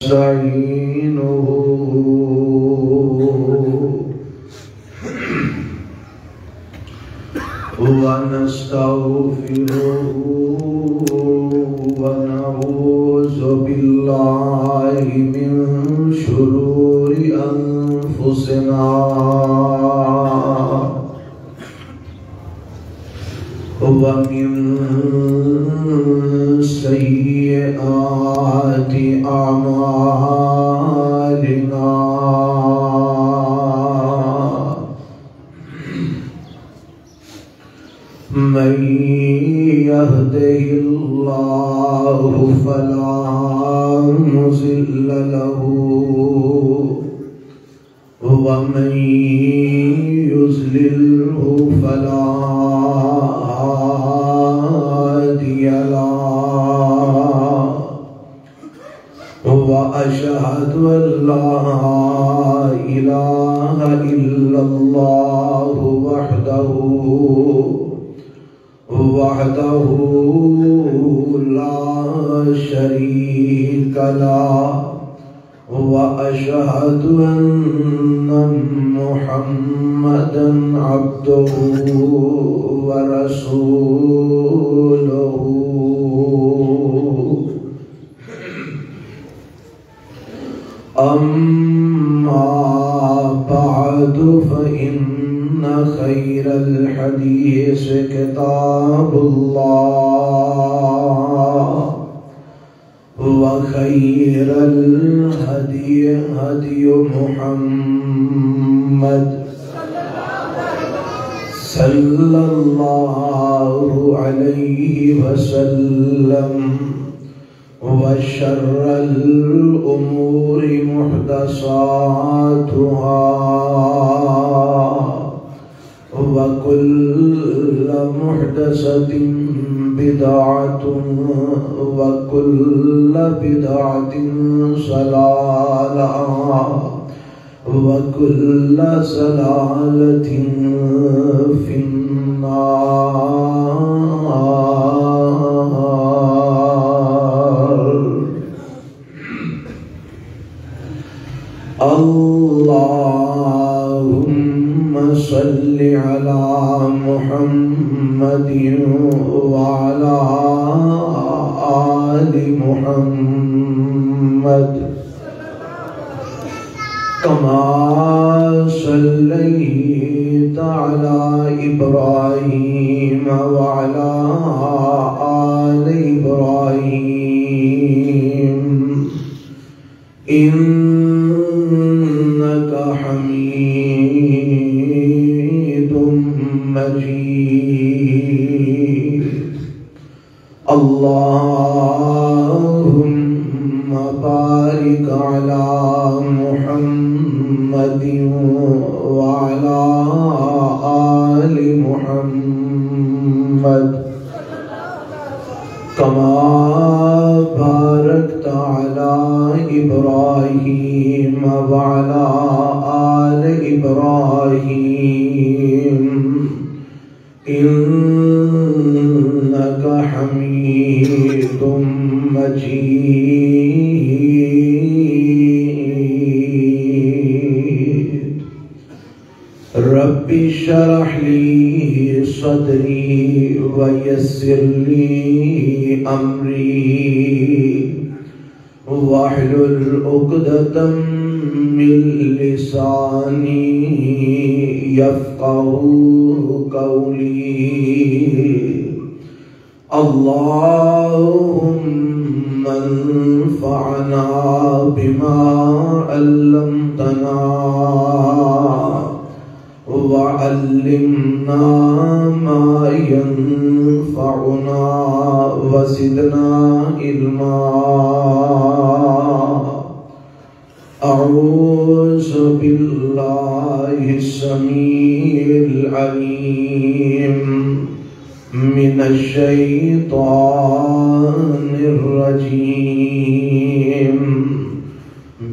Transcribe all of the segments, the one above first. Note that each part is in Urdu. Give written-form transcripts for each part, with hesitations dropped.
نستعينه ونستغفره ونعوذ بالله من شرور أنفسنا ومن سيئات أعمالنا من يهده الله فلا مضل له ومن يضلله فلا هادي له وأشهد أن لا إله إلا الله وحده لا شريك له وأشهد أن محمدًا عبده ورسوله أما بعد فإن خير الحديث كتاب الله وخير الهدي هدي محمد صلى الله عليه وسلم وشر الأمور محدثاتها وكل محدثة بدعة وكل بدعة ضلالة وكل ضلالة في النار. اللهم صل على محمد وعلى آل محمد كما صليت على إبراهيم وعلى آل إبراهيم إنك حميد مجيد. اللهم بارك على محمد وعلى آل محمد كما باركت على إبراهيم وعلى آل إبراهيم إنك حميد مجيد. رب اشرح لي صدري ويسر لي أمري واحلل عقدة من لساني يفقهوا قولي. اللهم انفعنا بما علمتنا وعلمنا ما ينفعنا وزدنا علما. أعوذ بالله السميع العليم من الشيطان الرجيم.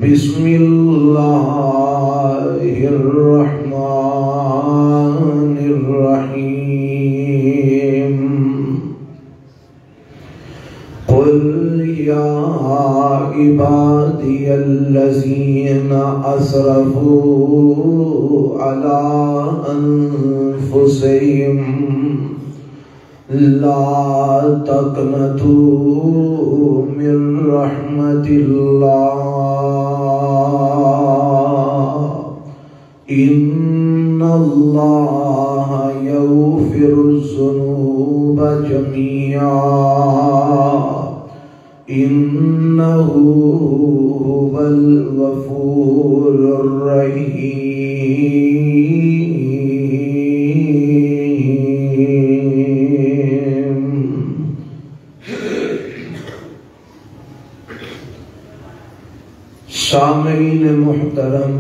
بسم الله الرحمن الرحيم. قل يا عبادي عبادي الذين أسرفوا على أنفسهم لا تقنطوا من رحمة الله إن الله يغفر الذنوب جميعا إنه هو الغفور الرحيم. سامعین محترم،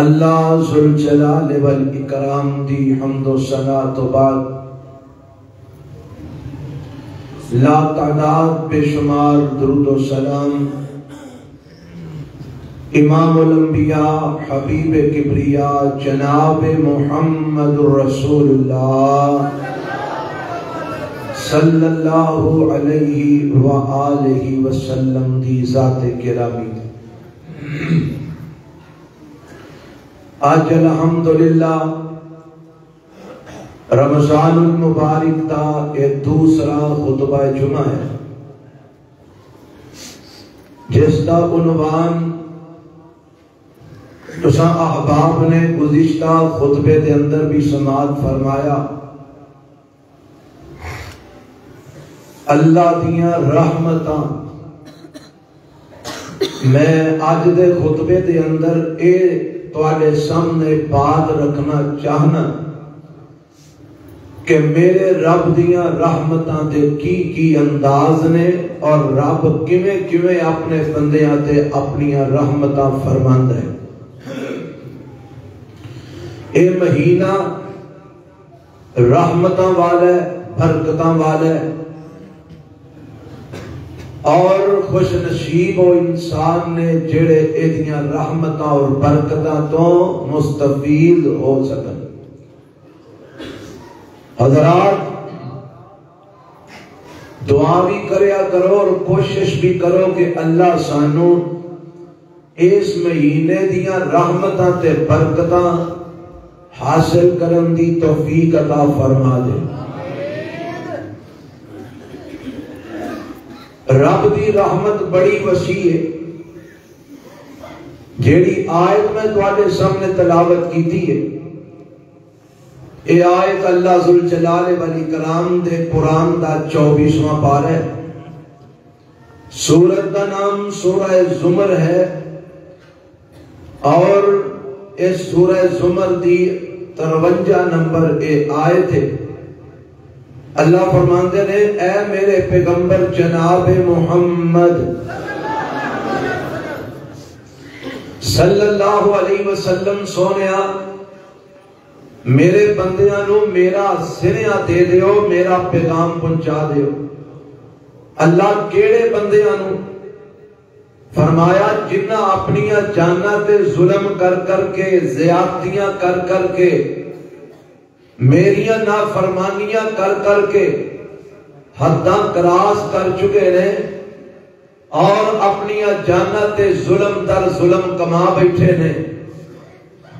اللہ ذوالجلال والاکرام دی حمد و ثنا تو بعد لا تعداد بے شمار درود و سلام امام الانبیاء حبیب کبریاء جناب محمد رسول اللہ صلی اللہ علیہ وآلہ وسلم دی ذات گرامی. آج الحمدللہ رمضان المبارک دا ایک دوسرا خطبہ جمعہ ہے جس دا عنوان تساں احباب نے گزشتہ خطبے دے اندر بھی سماعت فرمایا، اللہ دیاں رحمتاں. میں آج دے خطبے دے اندر اے تواڈے سامنے بات رکھنا چاہنا کہ میرے رب دیاں رحمتاں دے کی انداز نے اور رب کیویں اپنے بندیاں تے اپنیاں رحمتاں فرماندا ہے. اے مہینہ رحمتاں والا ہے، برکتاں والا ہے، اور خوش نصیب و انسان نے جڑے ایدیاں رحمتاں اور برکتاں تو مستفید ہو سکن. حضرات دعا بھی کریا کرو اور کوشش بھی کرو کہ اللہ سانو اس مہینے دیاں رحمتاں تے برکتاں حاصل کرن دی توفیق عطا فرما دے. رب دی رحمت بڑی وسیع ہے. جیڑی آیت میں تواڈے سامنے تلاوت کیتی ہے، اے آیت اللہ ذوالجلال والاکرام دے قرآن دا 24واں پارہ ہے. سورت دا نام سورہ زمر ہے اور اس سورہ زمر دی 53 نمبر اے آیت ہے. اللہ فرماندے نے اے میرے پیغمبر جناب محمد صلی اللہ علیہ وسلم سونیا، میرے بندیاں نو میرا سنیا دے دیو، میرا پیغام پہنچا دیو. اللہ کیڑے بندیاں نو؟ فرمایا جنہ اپنیاں جاناں تے ظلم کر کر کے، زیادتیاں کر کر کے، میریاں نافرمانیاں کر کر کے حداں کراس کر چکے نے اور اپنیاں جاناں تے ظلم در ظلم کما بیٹھے نے.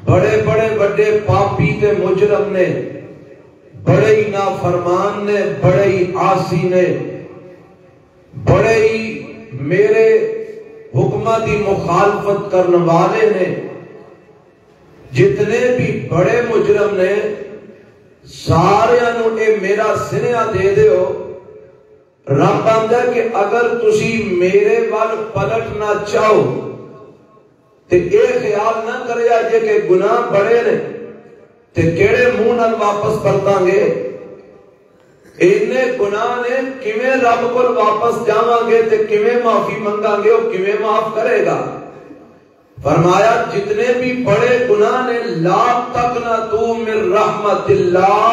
بڑے بڑے بڑے پاپی تے مجرم نے، بڑے ہی نافرمان نے، بڑے ہی عاصی نے، بڑے ہی میرے حکمہ دی مخالفت کرنے والے نے. جتنے بھی بڑے مجرم نے سارے نو اے میرا سنیا دے دیو. رب آندا کہ اگر تسی میرے وال پلٹنا چاہو تے اے خیال نہ کریا جے کہ گناہ بڑے نے تے کیڑے منہ نال واپس پرتاں گے. اینے گناہ نے کیویں رب کول واپس جاواں گے تے کیویں معافی منگاں گے، او کیویں معاف کرے گا. فرمایا جتنے بھی بڑے گناہ نے لا تقنطوا من رحمت اللہ،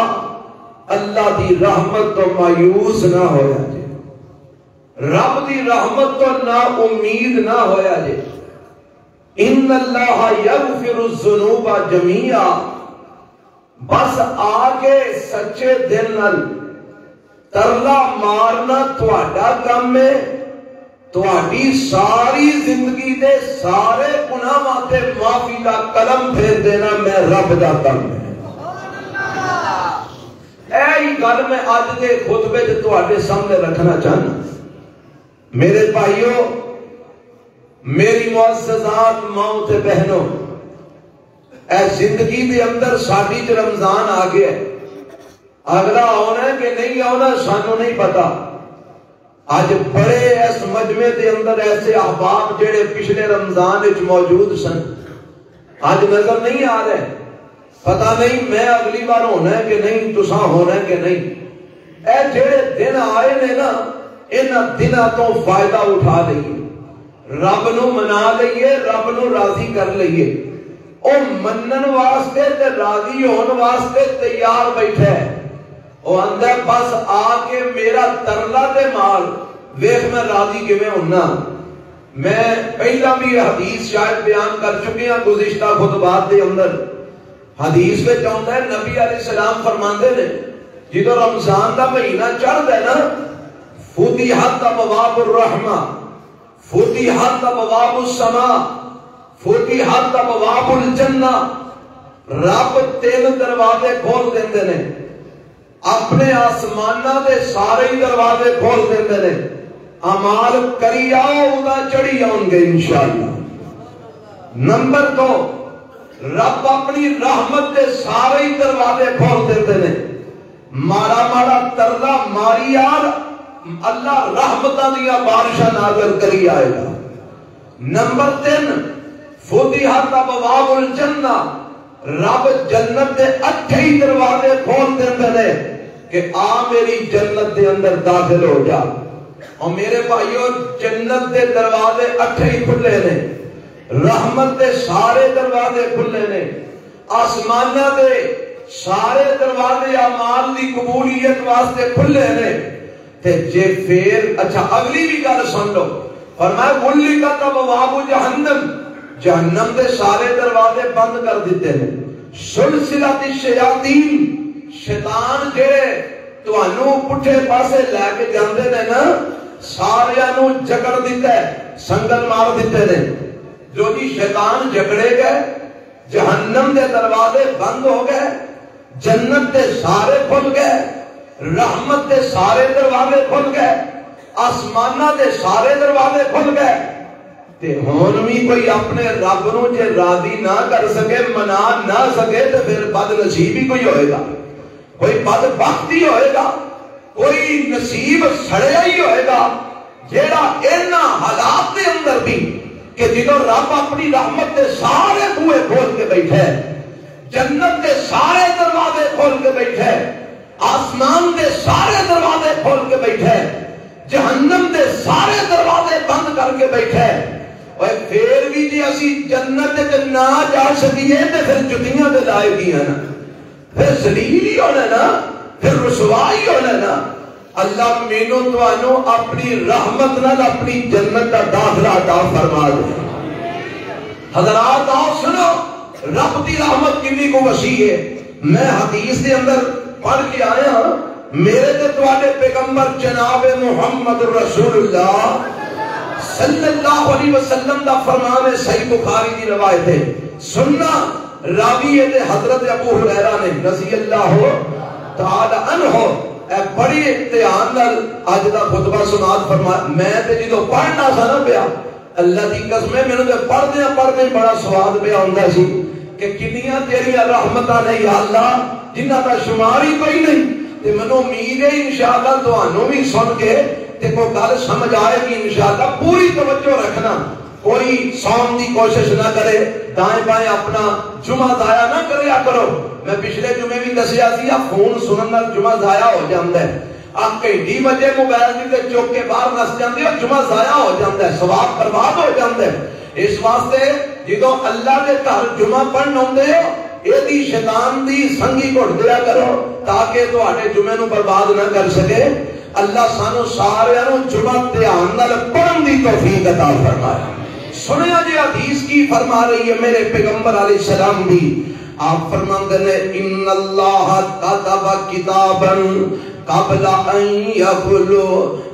اللہ دی رحمت تو مایوس نہ ہویا جے، رب دی رحمت تو نا امید نہ ہویا جے. ان اللہ یغفر الذنوب جميعا، بس آگے سچے دل نال ترلا مارنا تھوڑا کام ہے تہاڈی ساری زندگی دے سارے گناہاں تے معافی دا قلم پھیر دینا میں رب دا کم ہے۔ ایہی گل میں اج دے خطبے تے تہاڈے سامنے رکھنا چاہنا۔ میرے بھائیو، میری معززات ماؤں تے بہنوں، اے زندگی دے اندر ساڈی تے رمضان آ گیا ہے، اگلا آنا ہے کہ نہیں آنا سانو نہیں پتا۔ آج بڑے اس مجمع دے اندر ایسے احباب جڑے پچھلے رمضان وچ موجود سن آج نظر نہیں آ رہے، پتہ نہیں میں اگلی بار ہونا ہے کہ نہیں، تساں ہونا ہے کہ نہیں۔ اے جڑے دن آئے نے نا، انہاں دناں تو فائدہ اٹھا لئیے، رب نو منا لئیے، رب نو راضی کر لئیے۔ او منن واسطے تے راضی ہون واسطے تیار بیٹھا ہے۔ او اندر بس آ کے میرا ترلا تے مال ویکھ میں راضی کیویں ہونا۔ میں پہلا بھی حدیث شاید بیان کر چکے ہیں گزشتہ خطبات دے اندر۔ حدیث میں چاہتا ہے نبی علیہ السلام فرماندے نے جدو رمضان دا مہینہ چڑھ دے نا، فتحت ابواب الرحمہ، فتحت ابواب السماء، فتحت ابواب الجنہ، رب 3 دروازے کھول دیندے نے، اپنے آسمانہ دے سارے دروازے کھول دیندے نے، اعمال کری آؤ ادا چڑھی آؤں گے انشاءاللہ۔ نمبر 2، رب اپنی رحمت دے سارے دروازے کھول دیندے نے، مارا مارا ترلا ماری آر اللہ رحمتہ دیا بارشہ نازل کری آئے گا۔ نمبر 3، فتحت ابواب الجنہ، رب جنت دے 8 دروازے کھول دیندے نے کہ آ میری جنت دے اندر داخل ہو جا۔ اور میرے بھائیو جنت دے دروازے 8 کھلے نے، رحمت دے سارے دروازے کھلے نے، آسمانہ دے سارے دروازے اعمال دی قبولیت واسطے کھلے نے۔ تے جے پھر اچھا اگلی بھی گل سن لو، فرمایا غلقت ابواب جہنم، جہنم دے سارے دروازے بند کر دیتے ہیں۔ سلسلۃ الشیاطین، شیطان جڑے تانوں پٹھے پاسے لے کے جاندے نے نا، ساریاں نو جکڑ دیتا ہے، سنگل مار دیتے نے۔ جو جی شیطان جکڑے گئے، جہنم دے دروازے بند ہو گئے، جنت دے سارے کھل گئے، رحمت دے سارے دروازے کھل گئے، آسمانہ دے سارے دروازے کھل گئے۔ تے ہون بھی کوئی اپنے رب نو جے راضی نہ کر سکے، منا نہ سکے، تو پھر بد نصیب ہی کوئی ہوئے گا، کوئی بد بخت ہی ہوئے گا، کوئی نصیب سڑیا ہی ہوئے گا، جیڑا اینا حالات دے اندر بھی کہ جدو رب اپنی رحمت دے سارے بوئے کھول کے بیٹھے، جنت دے سارے دروازے کھول کے بیٹھے، آسمان دے سارے دروازے کھول کے بیٹھے، جہنم دے سارے دروازے بند کر کے بیٹھے، اور پھر بھی جی اسی جنت دے نہ جا سکیے تو پھر جتیاں دے لائے گی نا، پھر ذلیل ہی ہونا نا، پھر رسوائی ہونا نا۔ اللہ مینوں توانوں اپنی رحمت نال اپنی جنت کا داخلہ عطا فرما دے۔ حضرات آؤ سنو، رب دی رحمت کتنی کو وسیع ہے۔ میں حدیث دے اندر پڑھ کے آیا ہوں، میرے تے تواڈے پیغمبر جناب محمد رسول اللہ صلی اللہ علیہ وسلم دا فرمان ہے، صحیح بخاری دی روایت ہے، سننا راوی ہے حضرت ابو ہریرہ نے رضی اللہ تعالی عنہ، اے بڑی احتیاط نال اج دا خطبہ سماعت فرما۔ میں تے جدوں پڑھنا سا نا پیا، اللہ دی قسم ہے مینوں تے پڑھدے بڑا سواد پیا ہوندا سی کہ کنیاں تیریاں رحمتاں نے یا اللہ جنہاں دا شمار ہی کوئی نہیں۔ تے مینوں امید ہے انشاءاللہ تانوں بھی سن کے تے کوئی گل سمجھ آئے گی انشاءاللہ۔ پوری توجہ رکھنا، کوئی سون دی کوشش نہ کرے، دائیں بائیں اپنا جمعہ ضائع نہ کریا کرو۔ میں پچھلے جمعے بھی دسیا سی فون سنن نال جمعہ ضائع ہو جاندا ہے، آپ کئی بجے موبائل دی چوک کے باہر نس جاندے ہو، جمعہ ضائع ہو جاندا ہے، ثواب برباد ہو جاندا ہے۔ اس واسطے جدوں اللہ دے گھر جمعہ پڑھن اوندے ہو، ایدی شیطان دی سنگی گھٹ دیا کرو تاکہ تواڈے جمعے نو برباد نہ کر سکے۔ اللہ سانو سارے نو جمعہ دھیان نال پڑھن دی توفیق عطا فرمائے۔ سنیا جی حدیث کی فرما رہی ہے میرے پیغمبر علیہ السلام بھی، آپ فرماندے نے ان اللہ کتب کتابا قبل ان یبلو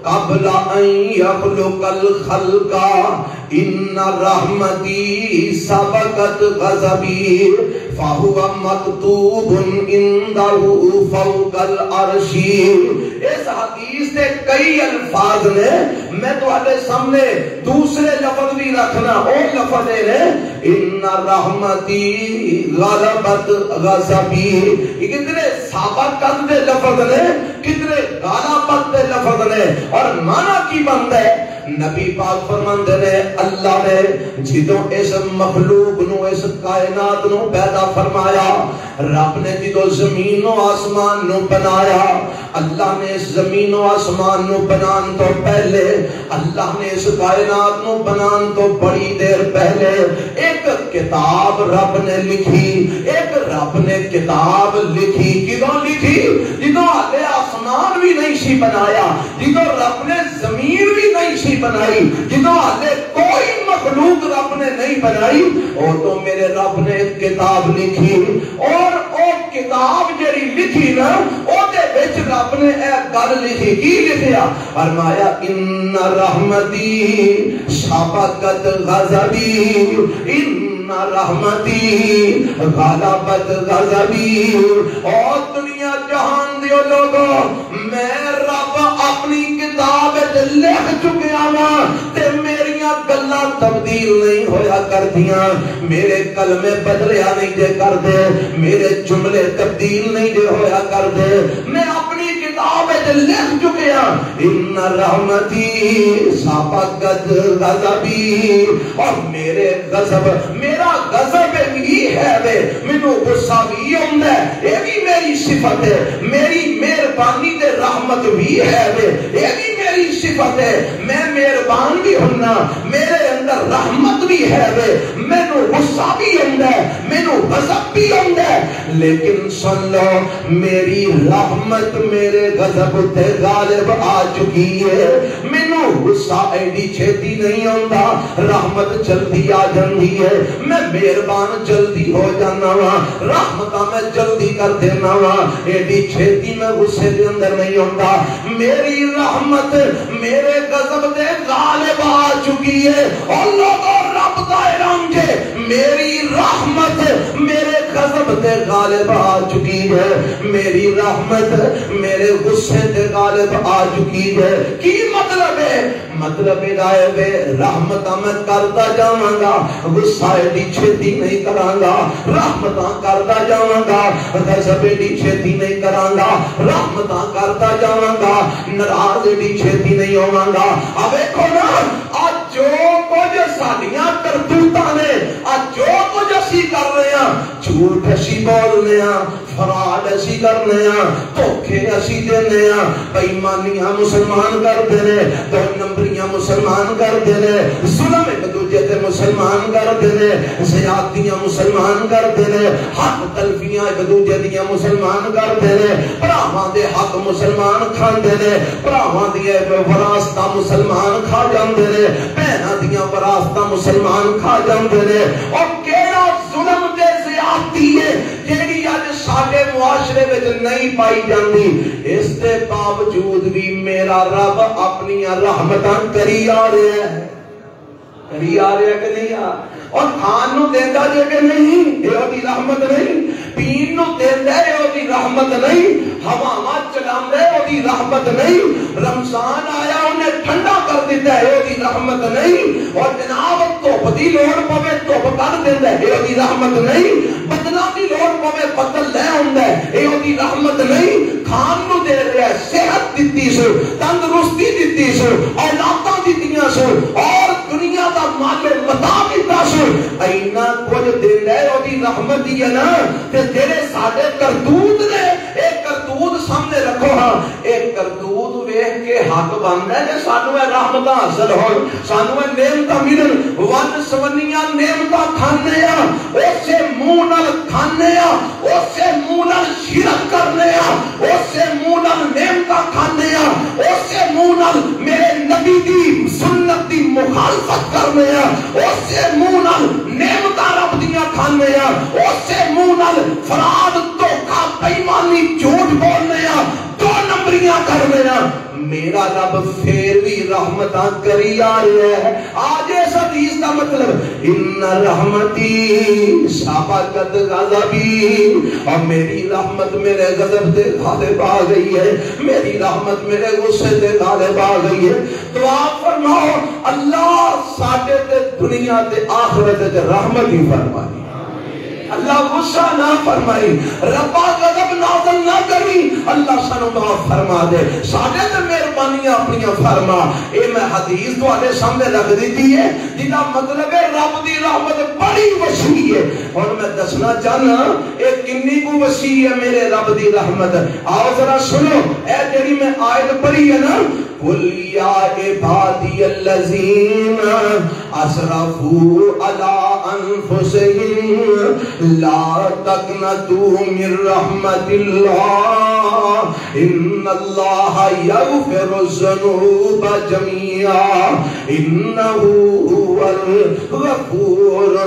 قبل ان یخلق الخلق ان رحمتی سبقت غضبی فہو مکتوب عنده فوق العرش. اس حدیث کے کئی الفاظ نے، میں تہاڈے سامنے دوسرے لفظ بھی رکھنا. او لفظ نے ان رحمتی غلبت غضبی. یہ کتنے سابقت دے لفظ نے، کتنے غلبت دے لفظ نے، اور معنی کی بنتا ہے. نبی پاک فرماندے نے اللہ نے جدوں اس مخلوق نو، اس کائنات نو پیدا فرمایا، رب نے جدوں زمین و آسمان نو بنایا، اللہ نے اس زمین و آسمان نو بنان تو پہلے، اللہ نے اس کائنات نو بنان تو بڑی دیر پہلے ایک کتاب رب نے لکھی. ایک رب نے کتاب لکھی. کدوں لکھی؟ جدوں آلے آسمان بھی نہیں سی بنایا، جدوں رب نے زمین بھی نہیں سی بنائی، جدوں آلے کوئی مخلوق رب نے نہیں بنائی، اور تو میرے رب نے ایک کتاب لکھی. اور او کتاب جڑی لکھی نا، او دے وچ رب نے اے گل لکھی. کی لکھیا؟ فرمایا ان رحمتی سبقت غضبی ان رحمتی غلبت غضبی. اور دنیا جہان دیو لوگوں، میں رب اپنی کتاب لکھ چکیا ہاں تے میریاں گلاں تبدیل نہیں ہویا کردیاں، میرے کلمے بدلیا نہیں جے کردے، میرے جملے تبدیل نہیں جے ہویا کردے. میں اپنی کتاب لکھ چکیا ان رحمتی سبقت غضبی. اور میرے غضب، میرا غضب بھی ہے وے، مینوں غصہ بھی ہوندا ہے، یہ بھی میری صفت ہے. میری مہربانی تے رحمت بھی ہے وے، یہ بھی میری صفت ہے. میں مہربان بھی ہونا، میرے اندر رحمت بھی ہے وے، مینوں غصہ بھی ہوندا ہے، مینوں غضب بھی ہوندا ہے. لیکن سن لو، میری رحمت میرے غضب تے غالب آ چکی ہے. مینوں غصہ ایڈی چھیتی نہیں ہوندا، رحمت جلدی آ جاندی ہے. میں مہربان جلدی ہو جانا وا، رحمتاں میں جلدی کر دینا وا، ایڈی چھیتی میں غصے دے اندر نہیں ہوندا. میری رحمت میرے غضب دے غالب آ چکی ہے. اور لوگوں رب دا اعلان جے میری رحمت میرے غضب دے غالب آ چکی ہے، میری رحمت میرے غصے دے غالب آ چکی ہے. کی مطلب ہے؟ مطلب ہے رحمتاں میں کرتا جاواں گا، غصہ ایڈی چھیتی نہیں کراں گا، رحمتاں کرتا جاواں گا، غضب ایڈی چھیتی نہیں کراں گا، رحمتاں کرتا جاواں گا، ناراض ایڈی چھیتی نہیں ہوواں گا. اب دیکھو نا، آج جو کچھ ساڈیاں کرتوتاں نے، آج جو کچھ اسی کر رہے ہیں، جھوٹ اسی بول رہے ہیں، فراڈ اسی کرنے ہیں، دھوکے اسی دینے ہیں، بے ایمانیاں مسلمان کرتے ہیں، دو نمبریاں مسلمان کرتے ہیں، ظلم ایک دوجے تے مسلمان کرتے ہیں، زیادتیاں مسلمان کرتے ہیں، حق تلفیاں ایک دوجے دیاں مسلمان کرتے ہیں، بھراواں دے حق مسلمان کھاندے نے، بھراواں دی وراثتاں مسلمان کھا جاندے نے، بہناں دیاں وراثتاں مسلمان کھا جاندے نے. اور کیڑا ظلم تے زیادتی ہے جیڑی اج ساڈے معاشرے وچ نہیں پائی جاندی. اس دے باوجود بھی میرا رب اپنی رحمتاں کری آ رہا ہے، کری آ رہا ہے کہ نہیں آ. اور کھان نو دیندا جے کہ نہیں، اے دی رحمت نہیں. پین نو دیندا اے دی رحمت نہیں. ہواواں چلاندا اے دی رحمت نہیں. رمضان آیا انہیں ٹھنڈا کر دیتا ہے، اے دی رحمت نہیں. اور جناب دھوپ دی لوڑ پوے دھوپ کر دیندا ہے، اے دی رحمت نہیں. بدلاں دی لوڑ پوے بدل لے آندا ہے، اے دی رحمت نہیں. کھان نو دے رہا ہے، صحت دتی سو، تندرستی دتی سو، اولاداں دتیاں سو، اور دنیا دا مال و متاع دتا سو. اینا کچھ دیندا ہے، او دی رحمت دی ہے نا. تے جڑے ساڈے کرتوت نے، اے کرتوت سامنے رکھو ہاں، اے کرتوت ویکھ کے حق بندا ہے کہ سانو اے رحمتاں حاصل ہون، سانو اے نعمتاں ملن. ون سونیاں نعمتاں کھانے آ، اسے منہ نال کھانے آ، اسے منہ نال شرک کرنے آ، اسے منہ نال نعمتاں کھانے آ، اسے منہ نال میرے نبی دی سنت دی مخالفت کرنے آ، اسے منہ نال نعمتاں رب دیاں کھانے آ، اسے منہ نال فراڈ دھوکا بے ایمانی جھوٹ بولنے آ، دو نمبریاں کرنے آ. میرا رب پھر بھی رحمتاں کری آ رہا ہے. آج اس حدیث کا مطلب ان رحمتی سبقت غضبی، اور میری رحمت میرے غضب سے غالب آ گئی ہے، میری رحمت میرے غصے سے غالب آ گئی ہے. دعا فرماؤ اللہ ساڈے تے دنیا تے آخرت تے رحمت ہی فرمائی، اللہ غصہ نہ فرمائی، ربا غضب نازل نہ کری، اللہ سانو معاف فرما دے، ساڈے تے مہربانیاں اپنیاں فرما. اے میں حدیث تواڈے سامنے رکھ دیتی ہے جدا مطلب ہے رب دی رحمت بڑی وسیع ہے. اور میں دسنا چاہنا اے کنی کو وسیع ہے میرے رب دی رحمت. آؤ ذرا سنو اے جڑی میں آیت پڑھی ہے نا، قل یا عبادی الذین اسرفوا علی انفسہم لا تقنطوا من رحمت اللہ ان اللہ یغفر الذنوب جميعا انہ هو الغفور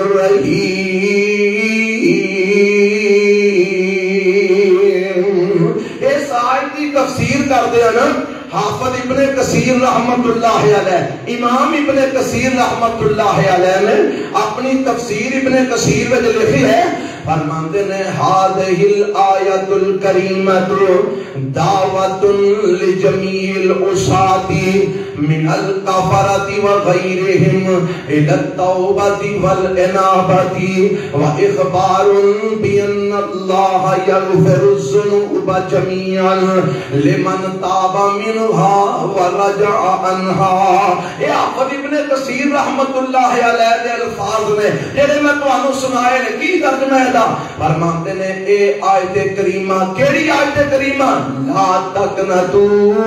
الرحیم. اس آیت کی تفسیر کر دیا نا حافظ ابن کثیر رحمت اللہ علیہ، امام ابن کثیر رحمت اللہ علیہ نے اپنی تفسیر ابن کثیر میں لکھی ہے، فرماندے نے هذه الآیۃ الکریمۃ دعوۃ لجمیع العصاة من الکفرۃ وغیرہم الی التوبۃ والانابۃ واخبار بان اللہ یغفر الذنوب جميعا لمن تاب منها ورجع عنها. اے حافظ ابن کثیر رحمت اللہ علیہ دے الفاظ نے جڑے میں تانوں سنائے نے کی ترجمہ ہے دا فرماندے نے اے آیت کریمہ کیڑی آیت کریمہ لا تقنطوا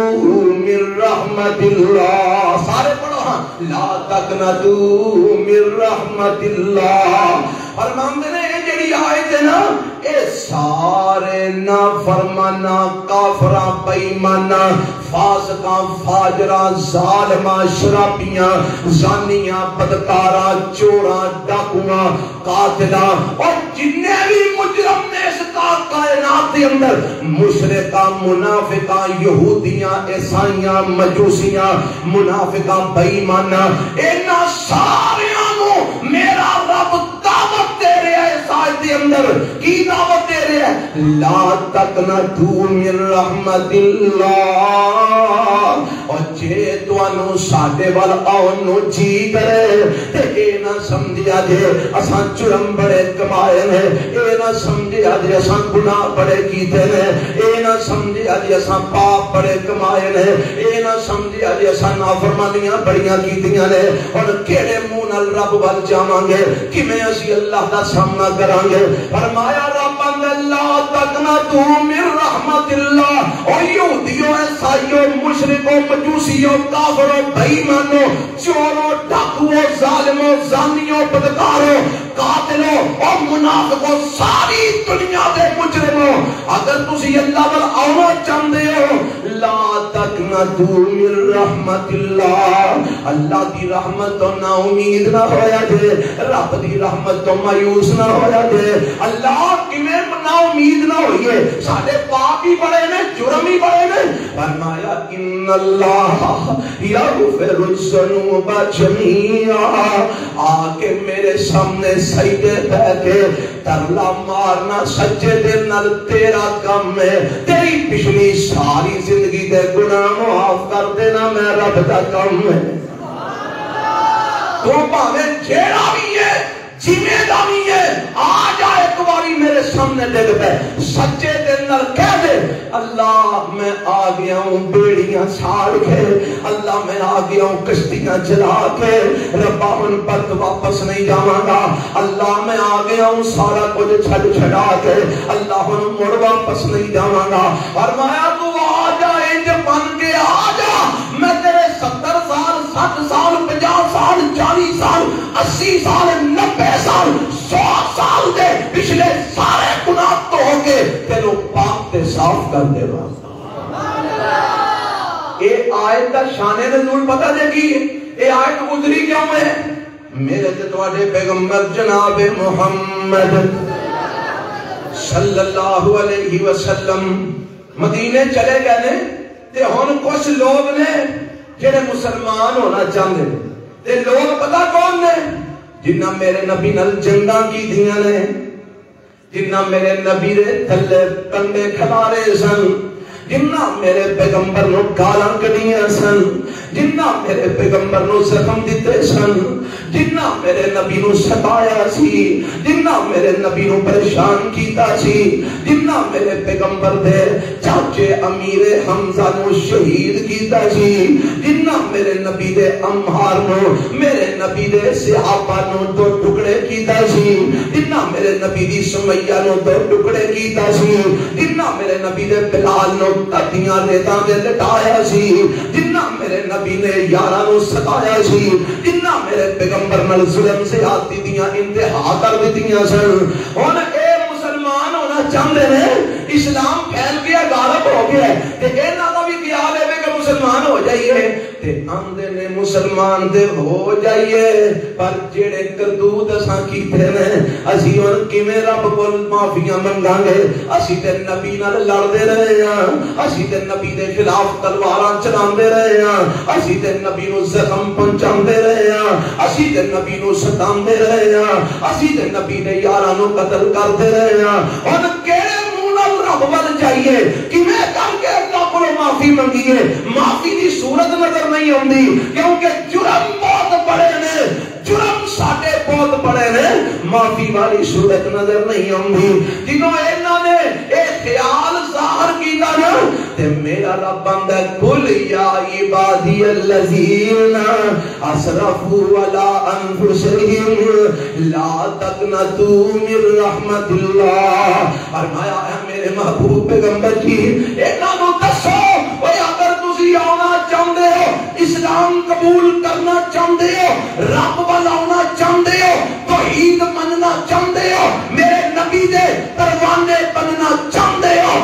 من رحمت اللہ، سارے پڑھو ہاں لا تقنطوا من رحمت اللہ. فرماندے نے اے جڑی آیت ہے نا اے سارے نافرمانا کافراں بے ایمانا فاسقاں فاجراں ظالماں شرابیاں زانیاں بدکاراں چوراں ڈاکواں قاتلاں اور جتنے بھی مجرم نے اس کائنات کے اندر مشرکاں منافقاں یہودیاں عیسائیاں مجوسیاں منافقاں بے ایماناں انہاں ساریاں نو میرا رب دعوت دے رہا ہے. اس آیت کے اندر کی دعوت دے رہا ہے لا تقنطوا من رحمت اللہ. اور جے تانوں ساڈے ول آون نو جی کرے تے اے نہ سمجھیا جے اساں جرم بڑے کمائے نے، اے نہ سمجھیا جے اساں گناہ بڑے کیتے نے، اے نہ سمجھیا جے اساں پاپ بڑے کمائے نے، اے نہ سمجھیا جے اساں نافرمانیاں بڑیاں کیتیاں نے. اور کیڑے منہ نال رب ول جاواں گے، کیویں اسی اللہ دا سامنا کران گے. فرمایا رب لا تقنطوا من رحمت اللہ. اور یہودیوں عیسائیوں مشرکوں مجوسیوں کافروں بے ایمانوں چوروں ڈاکوؤں ظالموں زانیوں بدکاروں قاتلوں اور منافقوں ساری دنیا دے مجرموں اگر تسی اللہ ول آنا چاہندے ہو لا تقنطوا من رحمت اللہ. اللہ دی رحمت تو نا امید نہ ہویا جے، رب دی رحمت تو مایوس نہ ہویا جے. اللہ کیویں نا امید نہ ہوئیے، ساڈے پاپ ہی بڑے نے جرم ہی بڑے نے. فرمایا ان اللہ یغفر الذنوب جميعا. آ کے میرے سامنے سجدے پہ کے ترلا مارنا سجدے دے نال تیرا کام ہے، تیری پچھلی ساری زندگی دے گناہ معاف کر دینا میں رب دا کام ہے. تو بھاویں جیڑا بھی ہے جویں دا بھی ہے آ جا ایک باری میرے سامنے ڈگ پے سچے دل نال کہہ دے اللہ میں آ گیا ہوں بیڑیاں چھاڑ کے، اللہ میں آ گیا ہوں کشتیاں چلا کے، ربا ہن پرت واپس نہیں جاواں گا. اللہ میں آ گیا ہوں سارا کچھ چھڈ چھڈا کے، اللہ ہن مڑ واپس نہیں جاواں گا. فرمایا تو آ جا انج بن کے آ جا، میں تیرے 70 سال 60 سال 50 سال 40 سال 80 سال 90 سال 100 سال دے پچھلے سارے گناہ تو ہو کے تینوں پاک تے صاف کر دے گا. اے آیت کا شان نزول پتہ دے گی اے آیت گزری کیوں ہے؟ میرے تے تواڈے پیغمبر جناب محمد صلی اللہ علیہ وسلم مدینے چلے گئے نے تے ہن کچھ لوگ نے جڑے مسلمان ہونا چاہتے ہیں تے لوگ پتہ کون نے جنہ میرے نبی نال جنگاں کیتیاں نے جنہ میرے نبی دے تھلے کنڈے کھلارے سن جنہ میرے پیغمبر نو گالاں کڈیاں سن جنہ میرے پیغمبر نو زخم دیتے سن جنہ میرے نبی نو ستایا سی جنہ میرے نبی نو پریشان کیتا سی جنہ میرے پیغمبر دے چاچے امیر حمزہ نو شہید کیتا سی جنہ میرے نبی دے امہار نو میرے نبی دے صحابہ نو دو ٹکڑے کیتا سی جنہ میرے نبی دی سمیہ نو دو ٹکڑے کیتا سی جنہ میرے نبی دے بلال نو تتیاں ریتاں دے لٹایا سی جنہ میرے نبی نے یاراں نو ستایا سی جنہ میرے پیغمبر نال ظلم سے آتی دیاں انتہا کر دتیاں سن ہن اے مسلمان ہونا چاہندے نے اسلام پھیل گیا غالب ہو گیا تے انہاں دا بھی خیال ہے کہ مسلمان ہو جائیے تے آندے نے مسلمان دے ہو جائیے پر جڑے کردوت اساں کیتے نے اسی ہن کیویں رب کول معافیاں منگاں گے اسی تے نبی نال لڑدے رہے ہاں اسی تے نبی دے خلاف تلواراں چلاندے رہے ہاں اسی تے نبی نو زخم پہنچاندے رہے ہاں اسی تے نبی نو ستاندے رہے ہاں اسی تے نبی دے یاراں نو قتل کردے رہے ہاں ہن کیڑے رب ول جائیے کیویں کر کے اللہ کو معافی منگیے معافی دی صورت نظر نہیں آندی کیونکہ جرم بہت بڑے نے جرم ساڈے بہت بڑے نے معافی والی صورت نظر نہیں آندی جنوں انہاں نے اے خیال ظاہر کیتا نا تے میرا رب آندا کل یا عبادی الذین اسرفوا علی انفسہم لا تقنطوا من رحمت اللہ فرمایا ہے میرے محبوب پیغمبر کی انہاں نو دسو اوے اگر تسی آنا چاہندے ہو اسلام قبول کرنا چاہندے ہو رب ول آنا چاہندے ہو توحید مننا چاہندے ہو میرے نبی دے پروانے بننا چاہندے ہو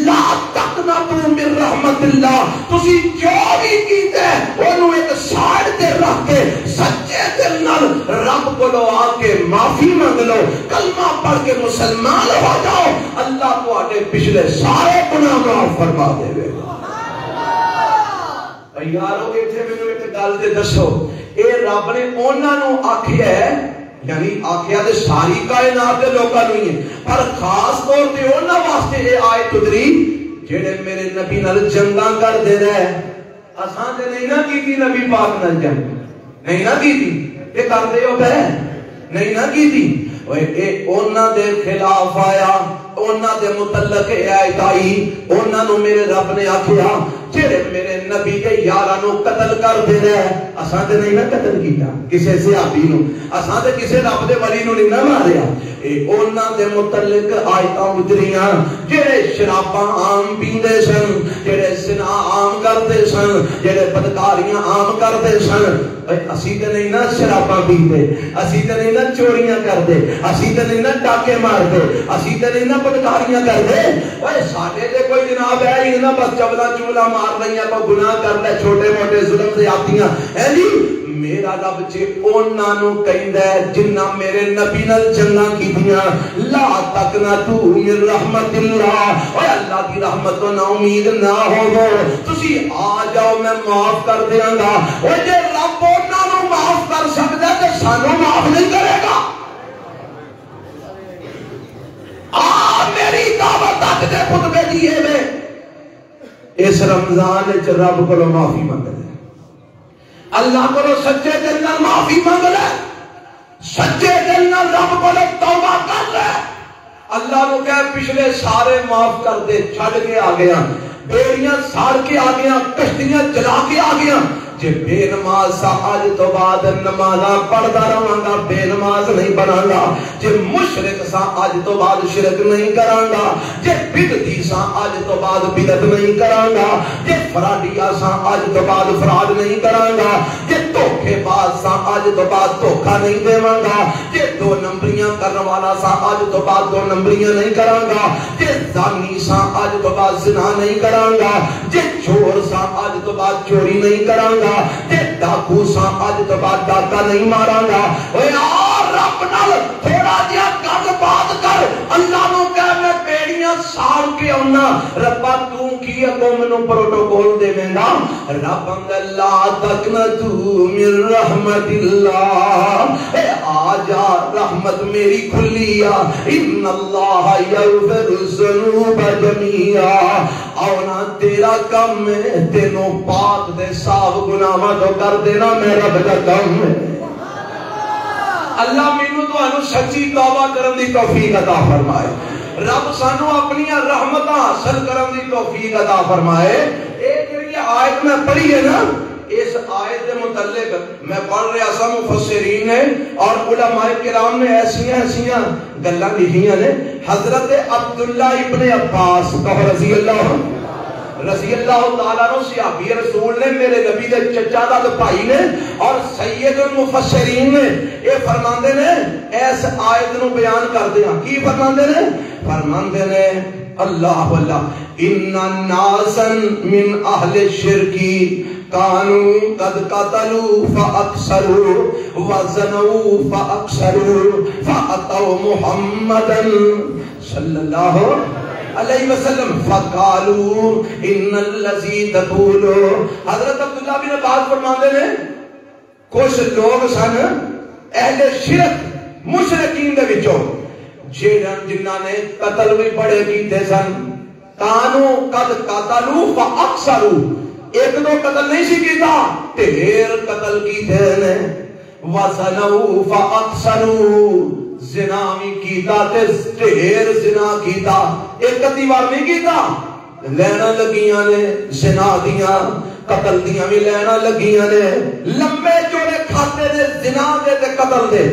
لا تقنطوا من رحمت اللہ تسی جو بھی کیتے اونوں ایک سائیڈ تے رکھ کے سچے دل نال رب کولوں آ کے معافی مانگ لو کلمہ پڑھ کے مسلمان ہو جاؤ اللہ تواڈے پچھلے سارے گناہ معاف فرما دے گا یارو ایتھے مینوں ایک گل تے دسو اے رب نے انہاں نو آکھیا ہے یعنی آکھیا تے ساری کائنات دے لوکاں نوں ہی ہے پر خاص طور تے انہاں واسطے اے آیت اتری جڑے میرے نبی نال جنگاں کردے رہے اساں تے نہیں نہ کیتی نبی پاک نال جنگ نہیں نہ کیتی اے کردے ہو پے نہیں نہ کیتی اوے اے انہاں دے خلاف آیا انہاں دے متعلق آیت آئی انہاں نو میرے رب نے آکھیا جڑے میرے نبی دے یاراں نو قتل کر دے رہے اساں تے نہیں نہ قتل کیتا کسے صحابی نو اساں تے کسے رب دے ولی نو نہیں نہ ماریا اے انہاں دے متعلق آیتاں اتریاں جڑے شراباں عام پیندے سن جڑے زنا عام کردے سن جڑے بدکاریاں عام کردے سن اسی تے نہیں نہ شراباں پیندے اسی تے نہیں نہ چوریاں کردے اسی تے نہیں نہ ڈاکے ماردے اسی تے نہیں نہ بدکاریاں کردے اوے ساڈے تے کوئی جناب ہے ہی نہ بس چبلا چولا مار لیا کو گناہ کرتا ہے چھوٹے موٹے ظلم سے آتیاں ہے جی میرا رب جے انہاں نو کہندا ہے جنہ میرے نبی نال جنگاں کیتیاں لا تقنطوا من رحمت اللہ اے اللہ کی رحمت تو نا امید نہ ہوو تسی آ جاؤ میں معاف کر دیاں گا او جے رب انہاں نو معاف کر سکدا تے سانو معاف نہیں کرے گا میری دعوت اج دے خطبے دیے میں اس رمضان وچ رب کولوں معافی منگ لے اللہ کولوں سچے دل نال معافی منگ لے سچے دل نال رب کولوں توبہ کر لے اللہ نو کہے پچھلے سارے معاف کر دے چھڈ کے آ گیا بیڑیاں ساڑ کے آ گیا کشتیاں جلا کے آ گیا جے بے نماز سا آج تو بعد نمازاں پڑھدا رہاں گا بے نماز نہیں بناں گا جے مشرک سا آج تو بعد شرک نہیں کراں گا جے بدعتی سا آج تو بعد بدعت نہیں کراں گا جے فرادیا سا آج تو بعد فراد نہیں کراں گا جے دھوکے باز سا آج تو بعد دھوکا نہیں دیواں گا جے دو نمبریاں کرن والا سا آج تو بعد دو نمبریاں نہیں کراں گا جے زانی سا آج تو بعد زنا نہیں کراں گا جے چور سا آج تو بعد چوری نہیں کراں گا جے ڈاکو سا اج تو بعد ڈاکا نہیں ماراں گا اوے آ رب نال تھوڑا جہا گل بات کر اللہ نو کہہ میں بیڑیاں ساڑ کے آنا ربا تو کی اگو منو پروٹوکول دے دینا رب اللہ تقنطوا من رحمت اللہ اے آجا رحمت میری کھلیا ان اللہ یغفر الذنوب جميعا اونا تیرا کم ہے تینوں پاک دے صاف گناہاں تو کر دینا میرا بڑا کم ہے اللہ مینوں تانوں سچی توبہ کرن دی توفیق عطا فرمائے رب سانو اپنی رحمتاں حاصل کرن دی توفیق عطا فرمائے اے جڑی آیت میں پڑھی ہے نا اس آیت کے متعلق میں پڑھ رہا سا مفسرین نے اور علماء کرام نے ایسیاں گلاں لکھیاں نے حضرت عبداللہ ابن عباس رضی اللہ تعالیٰ عنہ صحابی رسول نے میرے نبی دے چچا دا بھائی نے اور سید المفسرین نے یہ فرماندے نے اس آیت نو بیان کردے ہیں کی فرماندے نے اللہ واللہ ان ناسا من اہل الشرک کانوا قد قتلوا فاکثروا وزنوا فاکثروا فاتوا محمدا صلی اللہ علیہ وسلم فقالوا ان الذی تقول حضرت عبداللہ بن عباس فرماتے ہیں کچھ لوگ سن اہل شرک مشرکین دے وچوں جنہاں نے قتل بھی بڑے کیتے سن کانوا قد قتلوا فاکثروا ایک دو قتل نہیں سی کیتا ڈھیر قتل کیتے نے وزنوا فاکثروا زنا بھی کیتا تے ڈھیر زنا کیتا ایک ادی بار نہیں کیتا لینا لگیاں نے زنا دیاں قتل دیاں بھی لینا لگیاں نے لمبے چوڑے کھاتے نے زنا دے تے قتل دے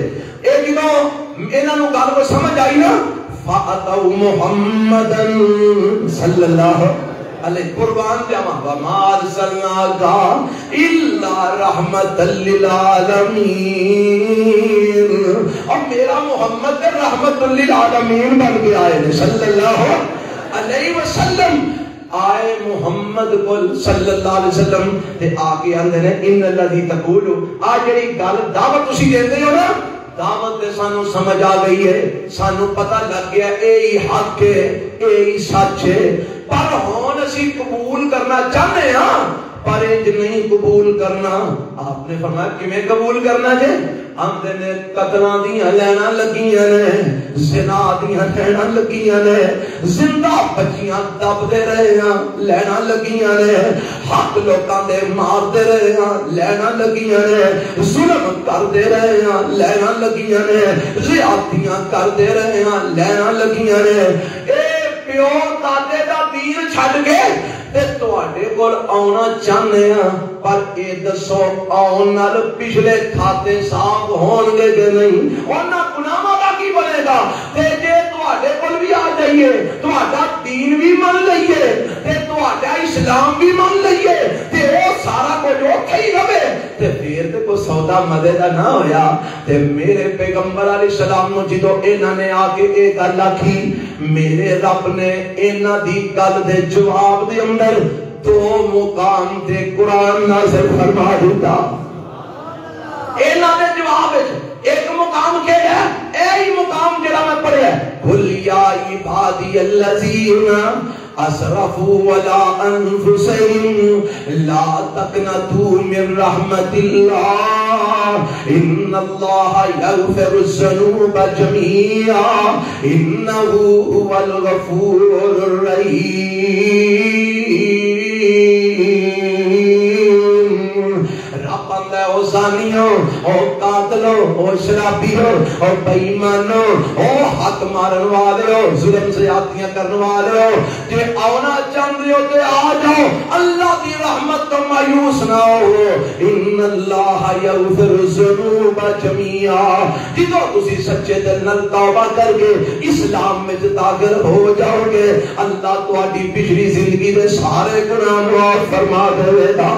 اے جنوں انہاں نوں گل کو سمجھ آئی نا فاتوا محمدا صلی اللہ علیہ قربان جاواں وما ارسلناک الا رحمتا للعالمین اور میرا محمد رحمت للعالمین بن کے آئے صلی اللہ علیہ وسلم آئے محمد قل صلی اللہ علیہ وسلم تے آگے آندے نے ان الذی تقول آ جڑی گل دعوت تسی دیندے ہو نا دعوت دے سانو سمجھ آ گئی ہے سانو پتہ لگ گیا اے ہی حق ہے اے ہی سچ ہے پر ہون اسی قبول کرنا چاہتے ہیں پر انج نہیں قبول کرنا آپ نے فرمایا کیویں قبول کرنا جے آندے نے قتلاں دیاں لینا لگیاں نے زنا دیاں لینا لگیاں نے زندہ بچیاں دب دے رہے ہیں لینا لگیاں نے حق لوکاں دے مار دے رہے ہیں لینا لگیاں نے ظلم کر دے رہے ہیں لینا لگیاں نے زیادتیاں کر دے رہے ہیں لینا لگیاں نے اے پیو دادے دا دین چھڈ کے تے تواڈے کول آونا چاہنے ہیں پر اے دسو آن نال پچھلے کھاتے صاف ہون گے کہ نہیں انہاں گناہاں دا کی بنے گا تے جے تواڈے کول بھی آ جائیے تواڈا دین بھی من لئیے تے تواڈا اسلام بھی من لئیے تے او سارا کچھ اوتھے ہی رہے تے پھر تے کوئی سودا مزے دا نہ ہویا تے میرے پیغمبر علیہ السلام نو جدوں انہاں نے آ کے اے گل آکھی میرے رب نے انہاں دی گل دے جواب دے اندر دو مقام تے قرآن نازل فرما دیتا انہاں دے جواب ایک مقام کیا ہے اے ہی مقام جڑا میں پڑھیا ہے قل یا عبادی الذین اسرفوا علی انفسہم لا تقنطوا من رحمت اللہ ان اللہ یغفر الذنوب جميعا انہ هو الغفور الرحیم رب اللہ او زانیوں او قاتلوں او شرابیوں او بےایمانوں او حق مارن والے ہو ظلم زیادتیاں کرنے والے ہو جے آنا چاہتے ہو تے آ جاؤ اللہ دی رحمت تو مایوس نہ ہو ان اللہ یغفر الذنوب جميعا جدوں تسی سچے دل نال توبہ کر کے اسلام میں داخل ہو جاؤ گے اللہ تہاڈی پچھلی زندگی دے سارے گناہ معاف فرما دے گا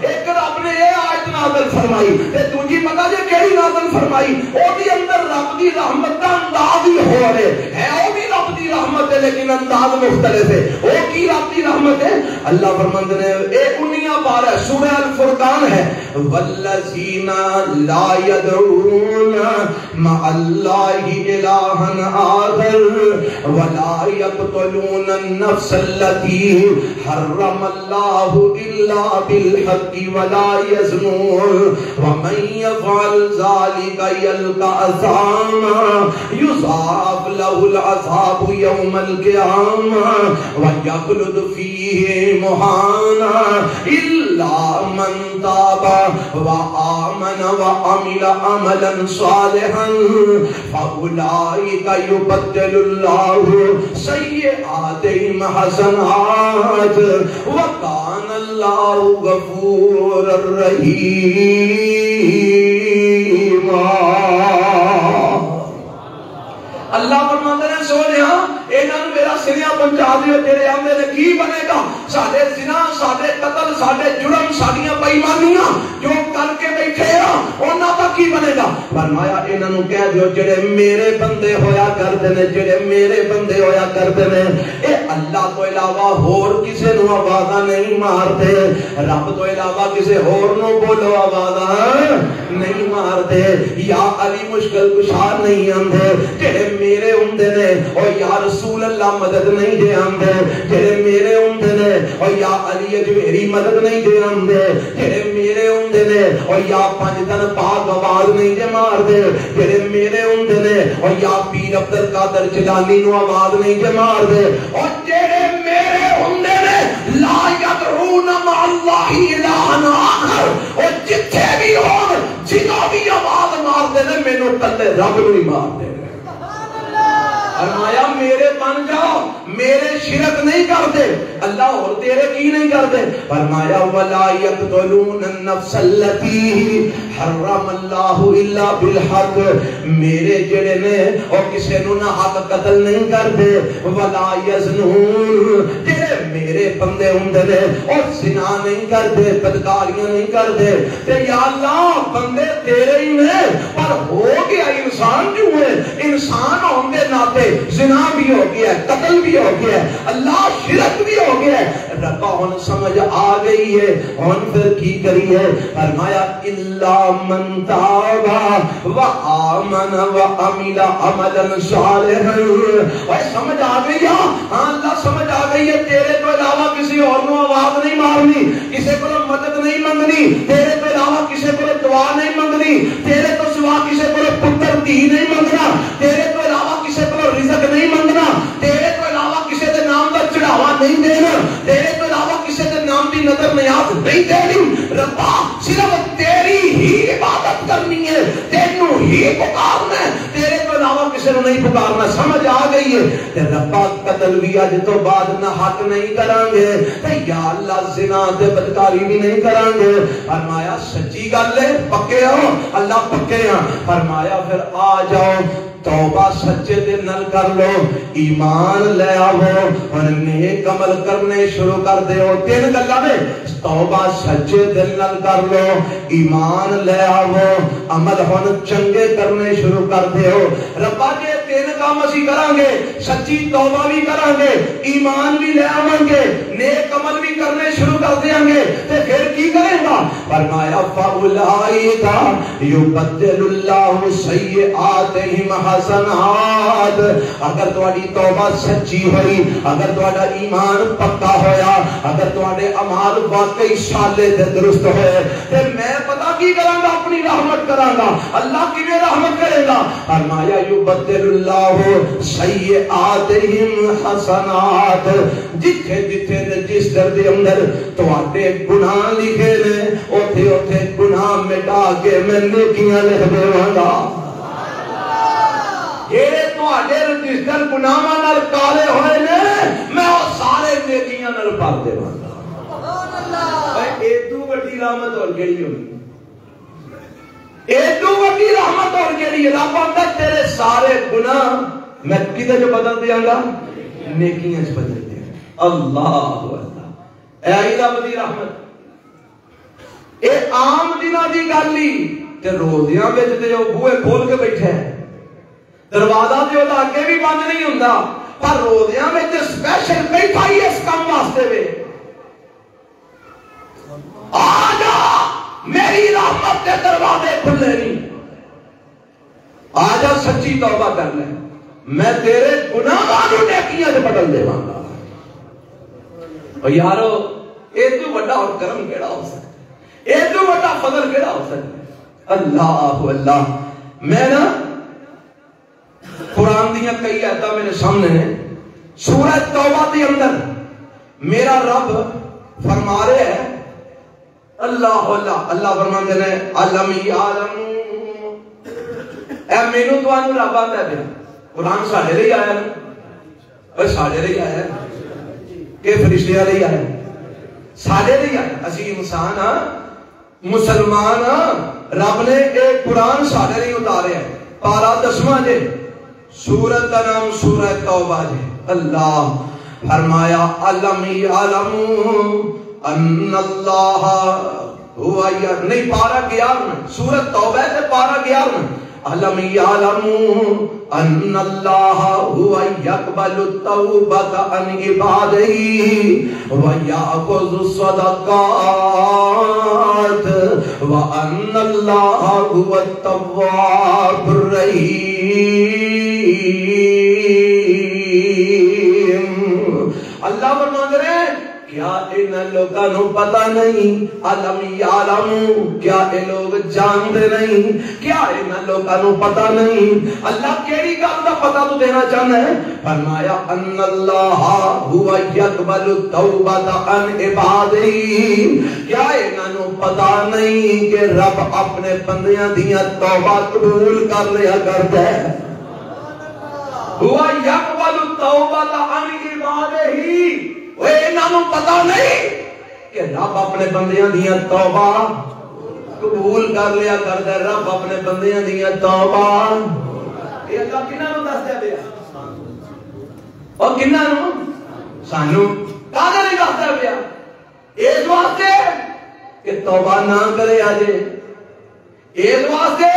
ایک رب نے یہ آیت نازل فرمائی تے دوجی پتہ جے کیڑی نازل فرمائی او دی اندر رب دی رحمت دا انداز ہی ہو رہے ہے او بھی رب دی رحمت ہے لیکن انداز مختلف ہے او کی رب دی رحمت ہے اللہ فرماندے نے اے انیاں پارہ سورہ الفرقان ہے والذین لا يدعون مع اللہ الہا آخر ولا يقتلون النفس التي حرم اللہ الا بالحق ولا يزنون ومن يفعل ذلك يلقى اثاما يضاعف له العذاب يوم القيامة ويخلد فيه مهانا إلا من تاب وآمن وعمل عملا صالحا فأولئك يبدل الله سيئاتهم حسنات وكان الله غفورا رحيما. اللہ فرماتے ہیں سونیا انہاں نوں میرا سریا پہنچا دیو تیرے آمدے نے کی بنے گا ساڈے زنا ساڈے قتل ساڈے جرم ساڈیاں بے ایمانیاں جو کر کے بیٹھے ہاں انہاں دا کی بنے گا. فرمایا انہاں نوں کہہ دیو جڑے میرے بندے ہویا کردے نے جڑے میرے بندے ہویا کردے نے اے اللہ تو علاوہ ہور کسے نوں آوازاں نہیں ماردے رب تو علاوہ کسے ہور نوں بولو آوازاں نہیں ماردے یا علی مشکل کشا نہیں آندے جڑے میرے ہوندے نے او یا رسول اللہ مدد نہیں دے آندے جڑے میرے ہوندے نے او یا علی اجمیری مدد نہیں دے آندے جڑے میرے ہوندے نے او یا پنج دن پاک آواز نہیں دے مار دے جڑے میرے ہوندے نے او یا پیر عبد القادر جیلانی نو آواز نہیں دے مار دے او جڑے میرے ہوندے نے لا یدعون مع اللہ الہا آخر او جتھے بھی ہون جنوں بھی آواز مار دے نے مینوں کلے رب نوں نہیں مار دے. فرمایا میرے بن جاؤ میرے شرک نہیں کرتے اللہ اور تیرے کی نہیں کرتے. فرمایا ولا يقتلون النفس التي حرم اللہ الا بالحق میرے جڑے نے اور کسے نو نہ حق قتل نہیں کرتے ولا يزنون جڑے میرے بندے ہوندے نے اور زنا نہیں کرتے بدکاریاں نہیں کرتے تے یا اللہ بندے تیرے ہی نے پر ہو گیا انسان جو ہے انسان ہون دے ناتے زنا بھی ہو گیا ہے قتل بھی ہو گیا ہے اللہ شرک بھی ہو گیا ہے. ربا ہن سمجھ آ گئی ہے ہن پھر کی کری ہے. فرمایا الا من تاب وآمن وعمل عملا صالحا. اوے سمجھ آ گئی ہاں اللہ سمجھ آ گئی ہے تیرے تو علاوہ کسی اور نو آواز نہیں مارنی کسی کو مدد نہیں منگنی تیرے تو علاوہ کسی کو دعا نہیں منگنی تیرے تو سوا کسی کو پتر دھی نہیں منگنا تیرے تو علاوہ کسی کو رزق نہیں منگنا تیرے تو علاوہ کسی دے نام دا چڑھاوا نہیں دینا تیرے تو علاوہ کسی دے نام دی نظر نیاز نہیں دینی. ربا صرف تیری ہی عبادت کرنی ہے تینوں ہی پکارنا ہے تیرے تو علاوہ کسی نے نہیں پکارنا. سمجھ آ گئی ہے تے ربا قتل بھی اج تو بعد نہ حق نہیں کران گے تے یا اللہ زنا تے بدکاری بھی نہیں کران گے. فرمایا سچی گل ہے پکے ہو اللہ پکے ہیں. فرمایا پھر آ جاؤ توبہ سچے دل نال کر لو ایمان لے آو اور نیک عمل کرنے شروع کر دیو. تین گلاں نے توبہ سچے دل نال کر لو ایمان لے آو عمل ہن چنگے کرنے شروع کر دیو. ربا جے تین کام اسی کران گے سچی توبہ بھی کران گے ایمان بھی لے آواں گے نیک عمل بھی کرنے شروع کر دیاں گے تے پھر کی کرے گا. فرمایا فاولائک یبدل اللہ سیئاتہم حسنات. اگر تہاڈی توبہ سچی ہوئی اگر تہاڈا ایمان پکا ہویا اگر تہاڈے اعمال واقعی صالح تے درست ہوئے تے میں پتہ کی کراں گا اپنی رحمت کراں گا. اللہ کیویں رحمت کرے گا. فرمایا یبدل اللہ سیئاتہم حسنات. جتھے جتھے رجسٹر دے اندر تہاڈے گناہ لکھے نے اوتھے اوتھے گناہ مٹا کے میں نیکیاں لکھ دیواں گا. جڑے تہاڈے رجسٹر گناہاں نال کالے ہوئے نے میں او سارے نیکیاں نال بھر دیواں گا. سبحان اللہ. اے ایتو وڈی رحمت اور کیڑی ہوئی ایتو وڈی رحمت اور کیڑی ہے. رب آندا تیرے سارے گناہ میں کدے جو بدل دیاں گا نیکیاں وچ بدل دیاں گا. اللہ اکبر. اے آئی رب دی رحمت. اے عام دناں دی گل ہی تے روزیاں وچ تے او بوئے کھول کے بیٹھے ہے دروازہ تے اودا اگے بھی بند نہیں ہوندا پر روزیاں وچ سپیشل بیٹھا ہی اس کام واسطے وے. آ جا میری رحمت کے دروازے کھلے نہیں، آ جا سچی توبہ کر لے، میں تیرے گناہاں نوں نیکیاں سے بدل دے گا۔ اور یارو اے تو بڑا اور کرم کیڑا ہو سکتا ہے، اے تو بڑا فضل کیڑا ہو سکتا ہے؟ اللہ اللہ۔ میں نا قرآن دیاں کئی آیتاں میرے سامنے ہیں، سورہ توبہ کے اندر میرا رب فرما رہے ہیں، اللہ اللہ اللہ فرماتے ہیں علم یعلم، اے مینوں تانوں رب آندا ہے قرآن ساڈے لئی آیا نا، اوے ساڈے لئی آیا کہ فرشتیاں لئی آیا؟ ساڈے لئی آیا۔ اسی انسان ہاں، مسلمان ہاں، رب نے ایک قرآن ساڈے لئی اتاریا ہے۔ پارا 10واں جے، سورت کا نام سورہ توبہ جے۔ اللہ فرمایا علم یعلم ان اللہ ہوا، نہیں پارا 11 سورت توبہ تے پارا 11، علم یعلم ان اللہ ہوا یقبل التوبۃ عن عبادہ ویأخذ الصدقات وان اللہ هو التواب الرحیم۔ اللہ فرما رہے ہیں کیا ان لوگوں پتہ نہیں، علم یعلم کیا یہ لوگ جانتے نہیں، کیا ان لوگوں پتہ نہیں؟ اللہ کیڑی گل دا پتہ تو دینا چاہنا ہے؟ فرمایا ان اللہ هو یقبل التوبۃ عن عبادہ، کیا انہوں پتہ نہیں کہ رب اپنے بندیاں دیاں توبہ قبول کر لیا کرتا ہے؟ هو یقبل التوبۃ عن عبادہ، وہ انہوں پتہ نہیں کہ رب اپنے بندیاں دیاں توبہ قبول کر لیا کرتا ہے؟ رب اپنے بندیاں دیاں توبہ، یہ اللہ کنہاں نوں دسدا پیا؟ اور کنہاں نوں؟ سانوں۔ کہاں نہیں دسدا پیا؟ اس واسطے کہ توبہ نہ کرے آجے، اس واسطے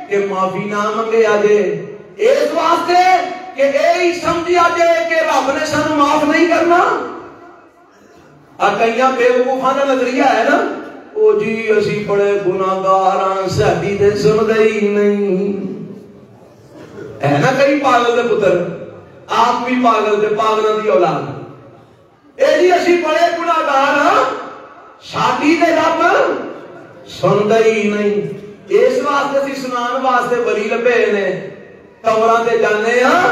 کہ معافی نہ منگے آجے، اس واسطے کہ اے سمجھیا جائے کہ رب نے سانوں معاف نہیں کرنا۔ کئیاں بے وقوفاں دا نظریہ ہے نا، او جی اسی بڑے گناہگار ہاں، ساڈی تے سندا ہی نہیں ہے نا۔ کئی پاگل دے پتر، آپ بھی پاگل تے پاگلاں دی اولاد، اے جی اسی بڑے گناہگار ہاں، ساڈی تے رب سندا ہی نہیں۔ اس واسطے اسی سنان واسطے ولی لبے نے، قبراں تے جانے ہاں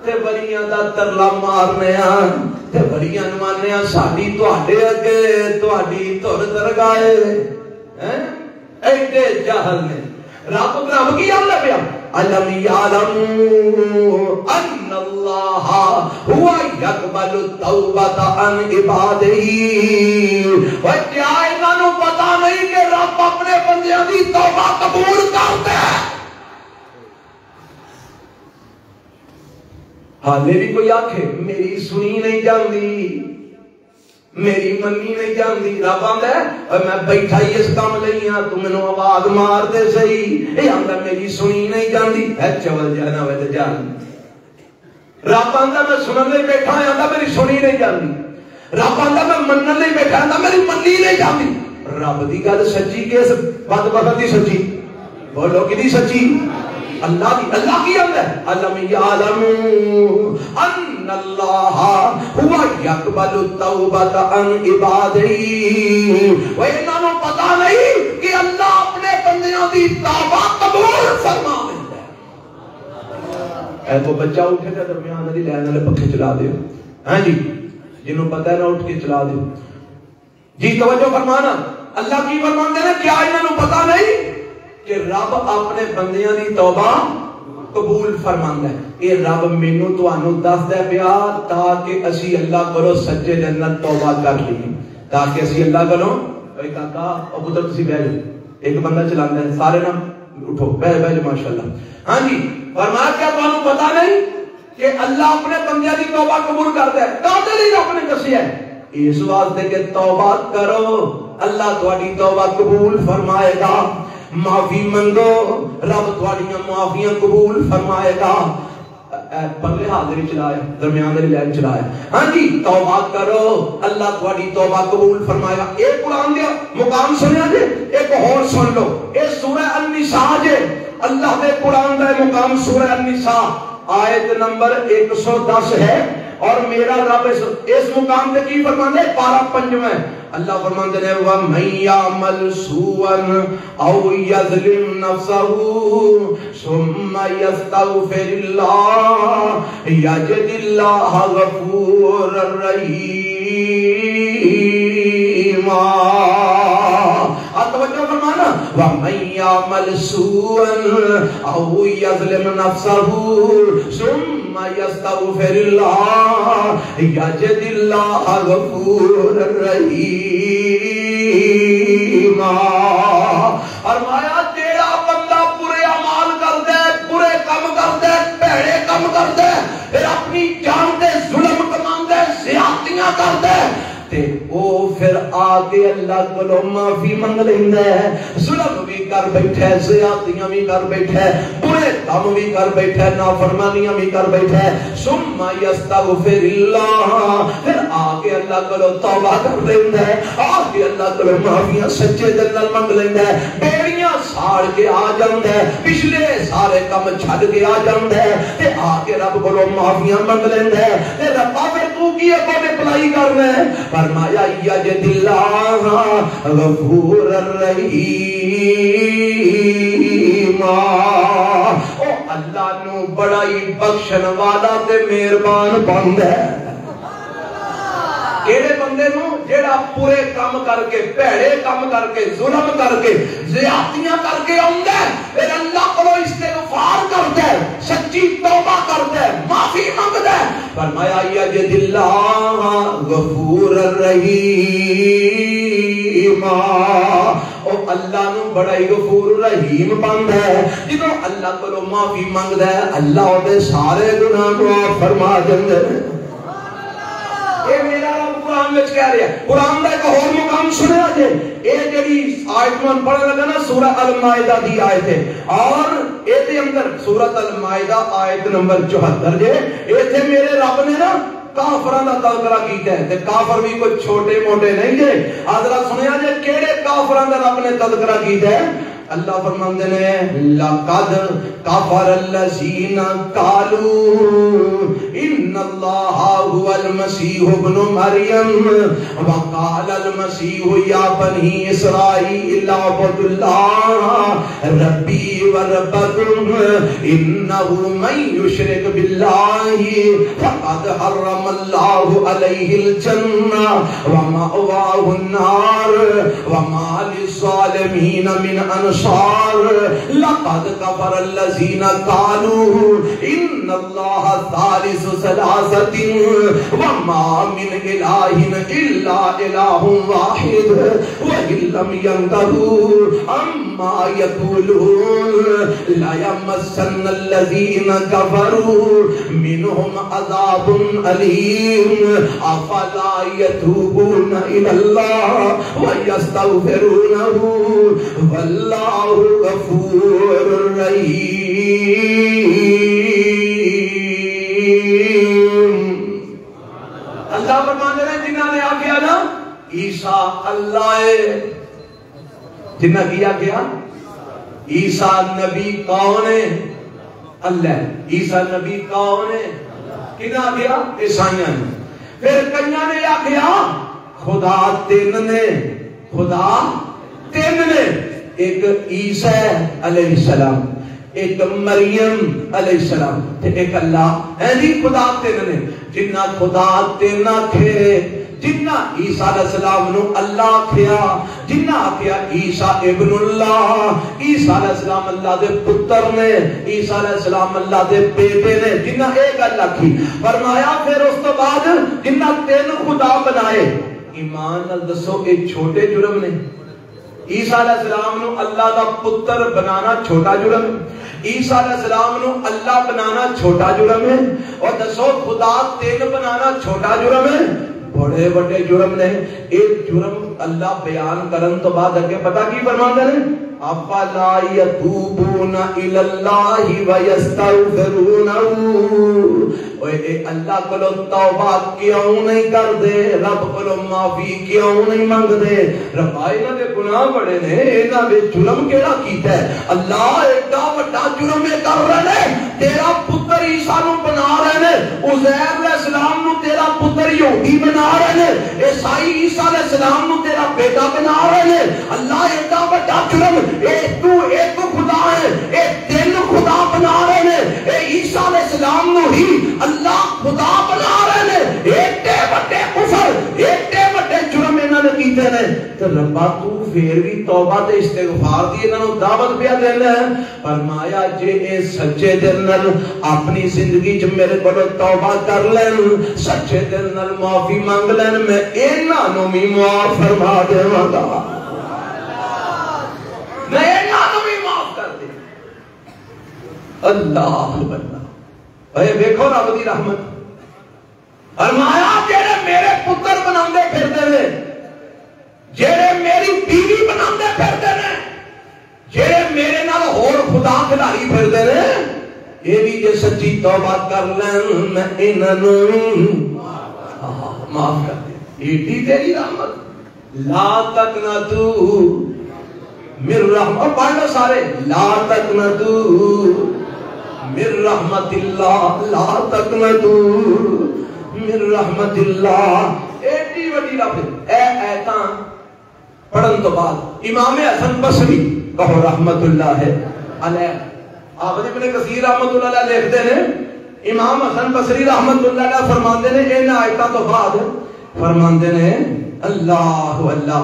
تے ولیاں دا ترلا مارنے ہاں تے ولیاں نوں آنے ہاں ساڈی تواڈے اگے تواڈی دھر درگاہ ہے۔ ایڈے جاہل نے۔ رب کی آندا پیا علم یعلم ان اللہ هو یقبل التوبۃ عن عبادہ، وہ کیا انہوں پتہ نہیں کہ رب اپنے بندیاں دی توبہ قبول کرتا ہے؟ حالے بھی کوئی آکھے میری سنی نہیں جاندی، میری منی نہیں جاندی، رب آندا ہے اور میں بیٹھا ہی اس کام لئی ہاں، تو مینوں آواز مار دے صحیح، اے آندا میری سنی نہیں جاندی، اے چول جانا ہوئے تے جان۔ رب آندا میں سنن لئی بیٹھا ہاں، آندا میری سنی نہیں جاندی۔ رب آندا میں منن لئی بیٹھا، آندا میری منی نہیں جاندی۔ رب دی گل سچی کہ اس بدبخت دی سچی؟ بولو کدی سچی؟ اللہ دی۔ اللہ کی آندا ہے علم یعلم ان اللہ هو یقبل التوبۃ عن عبادہ، وہ انہوں پتہ نہیں کہ اللہ اپنے بندیاں دی توبہ قبول فرماویندا ہے۔ اے کو بچہ اٹھے تے درمیان دی لین والے پکھے چلا دیو، ہاں جی جنوں پتہ ہے نہ اٹھ کے چلا دیو جی۔ توجہ فرمانا، اللہ کی فرماندے نے کیا انہوں پتہ نہیں کہ رب اپنے بندیاں دی توبہ قبول فرماندا ہے؟ اے رب مینوں تانوں دسدا پیا تاکہ اسی اللہ کولوں سچے جنت توبہ کر لئیے، تاکہ اسی اللہ کولوں اے کاکا او پتر تسی بیٹھ جاؤ، ایک بندہ چلاندا ہے، سارے نام اٹھو بیٹھ بیٹھ ماشاءاللہ۔ ہاں جی فرمایا کیا تانوں پتہ نہیں کہ اللہ اپنے بندیاں دی توبہ قبول کردا ہے؟ کدے لئی رب نے دسیا ہے؟ اس واسطے کہ توبہ کرو اللہ تہاڈی توبہ قبول فرمائے گا، معافی منگو رب تہاڈیاں معافیاں قبول فرمائے گا، پلے حاضری چلائے درمیان میں لائن چلائے. ہاں جی توبہ کرو اللہ تھوڑی توبہ قبول فرمائے گا. ایک قرآن دیا مقام سنیا جے ایک اور سن لو. اے سورہ النساء جے اللہ دے قرآن دا مقام سورہ النساء آیت نمبر 110 ہے. اور میرا رب اس مقام تے کی فرماندے پارا 5واں اللہ فرماندے نے وَمَن يَعْمَلْ سُوءًا أَوْ يَظْلِمْ نَفْسَهُ ثُمَّ يَسْتَغْفِرِ اللَّهَ يَجِدِ اللَّهَ غَفُورًا رَحِيمًا. توجہ فرمانا وَمَن يَعْمَلْ سُوءًا أَوْ يَظْلِمْ نَفْسَهُ ثُمَّ يَسْتَغْفِرِ اللَّهَ يَجِدِ اللَّهَ غَفُورًا رَحِيمًا. فرمایا جیڑا بندہ برے اعمال کردا ہے برے کام کردا ہے بھڑے کام کردا ہے پھر اپنی جان تے ظلم کماندا ہے زیادتیاں کردا ہے تے او پھر آگے اللہ کو معافی منگ لیندا ہے. ظلم بھی کر بیٹھا ہے زیادتیاں بھی کر بیٹھا ہے برے کام بھی کر بیٹھا ہے نافرمانیاں بھی کر بیٹھا ہے. ثم یستغفر اللہ پھر آگے اللہ کو توبہ کر لیندا ہے آگے اللہ کو معافیاں سچے دل نال منگ لیندا ہے. بیڑیاں ساڑ کے آ جاندا ہے پچھلے سارے کام چھڈ کے آ جاندا ہے تے آگے رب کو معافیاں منگ لیندا ہے. تے رب پھر تو کی کو اپلائی کرنا ہے فرمایا یجد اللہ غفور الرحیم. او اللہ نو بڑا ہی بخشن والا تے مہربان بندا ہے. کیڑے بندے نو جیڑا پورے کام کر کے بھڑے کام کر کے ظلم کر کے زیادتیاں کر کے آندا ہے پھر اللہ کو استغفار کرتا ہے سچی توبہ کرتا ہے معافی مانگتا ہے فرمایا یجد اللہ غفور الرحیم. او اللہ نو بڑا ہی غفور رحیم بندا ہے. جدوں اللہ کو معافی مانگدا ہے اللہ دے سارے گناہ معاف فرما دیندا ہے. اے میرا قرآن میں کہہ رہا ہے قرآن دا ایک اور مقام سنیا جے اے جڑی آیت من پڑھن لگا نا سورہ المائدہ دی آیت ہے اور اے دے اندر سورۃ المائدہ آیت نمبر 74 جے ایتھے میرے رب نے نا کافراں دا تذکرہ کیتا ہے تے کافر بھی کوئی چھوٹے موٹے نہیں جے. حضرات سنیا جے کیڑے کافراں دا رب نے تذکرہ کیتا ہے. اللہ فرماندے نے لقد کفر الذین قالوا ان اللہ هو المسیح ابن مریم وقال المسیح یا بنی اسرائیل اعبدوا اللہ ربی وربکم انہ من یشرک باللہ فقد حرم اللہ علیہ الجنہ ومأواہ النار وما للظالمین من انصار. لقد كفر الذين قالوا ان الله ثالث ثلاثة وما من اله الا اله واحد وان لم ينتهوا عما يقولون لا يمسن الذين كفروا منهم عذاب أليم افلا يتوبون الى الله ويستغفرونه والله غفور رحیم. اللہ فرماتے ہیں جنہاں نے آگیا نا عیسیٰ اللہ ہے جنہاں کیا کیا عیسیٰ نبی کون ہے اللہ. عیسیٰ نبی کون ہے کنہاں آگیا عیسائیاں نے. پھر کنیاں نے آگیا خدا تین نے خدا تین نے ایک عیسیٰ علیہ السلام ایک مریم علیہ السلام ایک اللہ ہے جی خدا تین نے. جنہ خدا تین تھے جنہ عیسیٰ علیہ السلام نو اللہ کھیا جنہ آکھیا عیسیٰ ابن اللہ عیسیٰ علیہ السلام اللہ دے پتر نے عیسیٰ علیہ السلام اللہ دے بیٹے نے جنہ ایک اللہ کی فرمایا. پھر اس تو بعد جنہ تین خدا بنائے ایمان دسو ایک چھوٹے جرم نے. عیسیٰ علیہ السلام نو اللہ دا پتر بنانا چھوٹا جرم ہے. عیسیٰ علیہ السلام نو اللہ بنانا چھوٹا جرم ہے. اور دسو خدا تین بنانا چھوٹا جرم ہے بڑے بڑے جرم نے. ایک جرم اللہ بیان کرن تو بعد اگے پتہ کی فرماتے ہیں؟ افلا یتوبون الی اللہ ویستغفرونہ. اے اللہ کو توبہ کیوں نہیں کر دے؟ رب کو معافی کیوں نہیں منگ دے؟ رب انہاں دے گناہ بڑے نے، انہاں دے جرم کیڑا کیتا ہے؟ اللہ ایڈا بڑا جرم کر رہے ہیں. تیرا پتر عیسیٰ نو بنا رہے ہیں، عزیر علیہ السلام نو تیرا پتر یہودی بنا رہے ہیں، عیسائی عیسیٰ علیہ السلام نو تیرا بیٹا بنا رہے ہیں. اللہ ایڈا بڑا جرم، ایک تو خدا ہے، ایک تین خدا بنا رہے ہیں. اے عیسیٰ علیہ السلام نو ہی اللہ خدا بنا رہے ہیں. ایڈے بڑے کفر، ایڈے بڑے جرم انہاں نے کیتے نے. تو ربا تو پھر بھی توبہ تے استغفار دی انہاں نو دعوت پیا دینا ہے. فرمایا جے اے سچے دل نال اپنی زندگی وچ میرے کول توبہ کر لین، سچے دل نال معافی مانگ لین، میں انہاں نو بھی معاف فرما دیواں گا. میں انہاں نو بھی معاف کر دے. اللہ اللہ، اے دیکھو رب دی رحمت. فرمایا جڑے میرے پتر بناندے پھردے نے، جڑے میری بیوی بناندے پھردے نے، جڑے میرے نال ہور خدا کھلاری پھردے نے، یہ بھی جے سچی توبہ کر لین میں انہاں نو معاف کر دے. ایڈی تیری رحمت. لا تقنطوا من رحمت، پڑھ لو سارے، لا تقنطوا من رحمت اللہ، لا تقنطوا من رحمت اللہ. ایڈی وڈی رحمت. اے ایتاں پڑھن تو بعد امام حسن بصری کہو رحمت اللہ علیہ، حافظ ابن کثیر رحمت اللہ علیہ لکھتے ہیں، امام حسن بصری رحمت اللہ علیہ فرماندے نے ان آیتاں تو بعد فرماندے نے اللہ اللہ،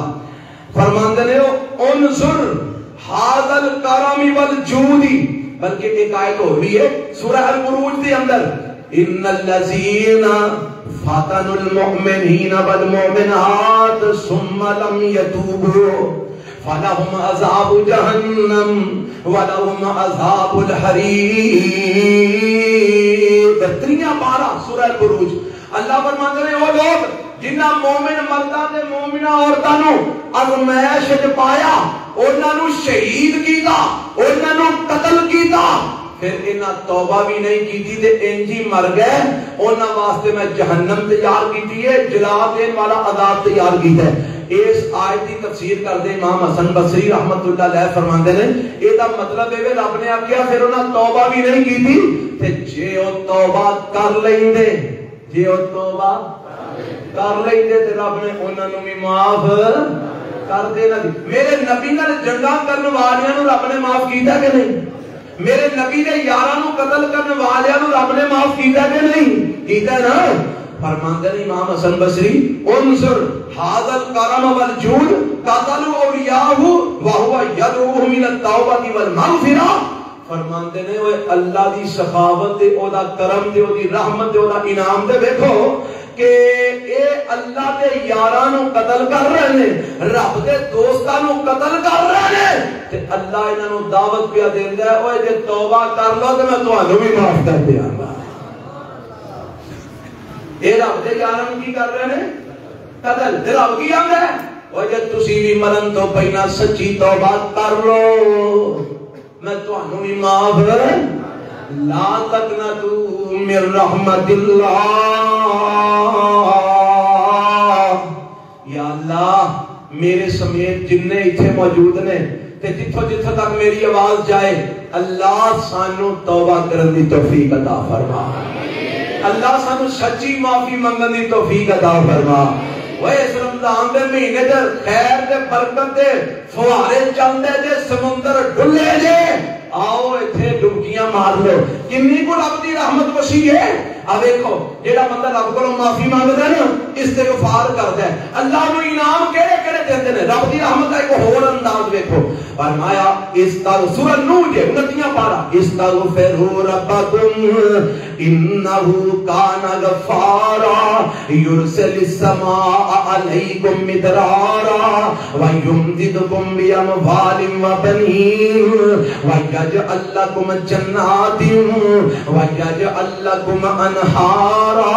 فرماندے نے انظر ھذا الکرم والجود. بلکہ ایک آیت ہو رہی ہے سورہ البروج کے اندر، ان الذین فتنوا المؤمنین والمؤمنات ثم لم یتوبوا فلهم عذاب جہنم ولهم عذاب الحریق. 13 سورہ البروج. اللہ فرماتے ہیں وہ لوگ جنہاں مومن مرداں تے مومنہ عورتاں نو آزمائش وچ پایا، انہاں نو شہید کیتا، انہاں نو قتل کیتا، پھر انہاں توبہ بھی نہیں کیتی تے انجی مر گئے، انہاں واسطے میں جہنم تیار کیتی ہے، جلا دین والا عذاب تیار کیتا ہے. اس آیت کی تفسیر کردے امام حسن بصری رحمت اللہ علیہ فرماندے نے اے دا مطلب ہے رب نے آکھیا پھر انہاں توبہ بھی نہیں کیتی تے جے او توبہ کر لیندے، جے او توبہ کر لیندے تے رب نے انہاں نوں بھی معاف کر دینا. میرے نبی نال جنگاں کرن والیاں نوں رب نے معاف کیتا کہ نہیں؟ میرے نبی دے یاراں نوں قتل کرن والیاں نوں رب نے معاف کیتا کہ نہیں؟ کیتا نا. فرماندے نے امام حسن بصری انظر ھذا الکرم والجود قتلوا اولیاءہ وہو یدعوہم الی التوبۃ والمغفرہ. فرماندے نے اوے اللہ دی سخاوت تے او دا کرم تے او دی رحمت تے او دا انعام تے دیکھو کہ اے اللہ دے یاراں نوں قتل کر رہے ہیں، رب دے دوستاں نوں قتل کر رہے ہیں تے اللہ انہاں نوں دعوت پیا دیندا ہے اوے جے توبہ کر لو تے میں تانوں بھی معاف کر دیاں گا. اے رب دے یاراں کی کر رہے ہیں قتل، تے رب کی آندا ہے اوے جے تسی بھی مرن تو پہلا سچی توبہ کر لو میں تانوں بھی معاف. لا تقنطوا من رحمت اللہ. یا اللہ میرے سمیت جننے اتھے موجود نے تے جتھوں جتھوں تک میری آواز جائے اللہ سانو توبہ کرن دی توفیق عطا فرما. اللہ سانو سچی معافی منگن دی توفیق عطا فرما. وہ اس رمضان دے مہینے دے خیر دے برکت دے فوارے چلدے جے سمندر ڈلے جے آؤ ایتھے ڈبکیاں مار لو. کنی کو رب دی رحمت وسیع ہے. اب دیکھو جیڑا بندہ رب کو معافی مانگدا ہے نا استغفار کردا ہے اللہ نو انعام کیڑے کیڑے دیندے نے. رب دی رحمت دا ایک ہور انداز دیکھو فرمایا سورہ نوح دے 29 پارہ استغفروا ربکم انه کان غفارا یرسل السماء علیکم مدرارا ویمددکم باموال وبنین ویجعل لکم جنات ویجعل لکم انہارا.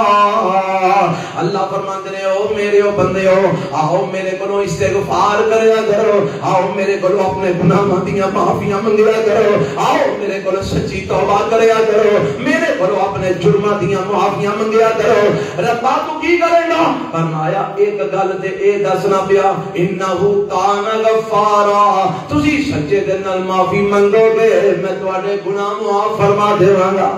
اللہ فرماتے ہیں او میرے او بندے ہو آؤ میرے کو استغفار کریا کرو, آؤ میرے کو اپنے گناہاں دیاں معافیاں منگیا کرو, آؤ میرے کو سچی توبہ کریا کرو, میرے کو اپنے جرماں دیاں معافیاں منگیا کرو. ربا تو کی کرے گا؟ فرمایا ایک گل تے اے دسنا پیا, انہو کان غفارا, تسی سچے دل نال معافی منگو گے میں تواڈے گناہ معاف فرما دیواں گا.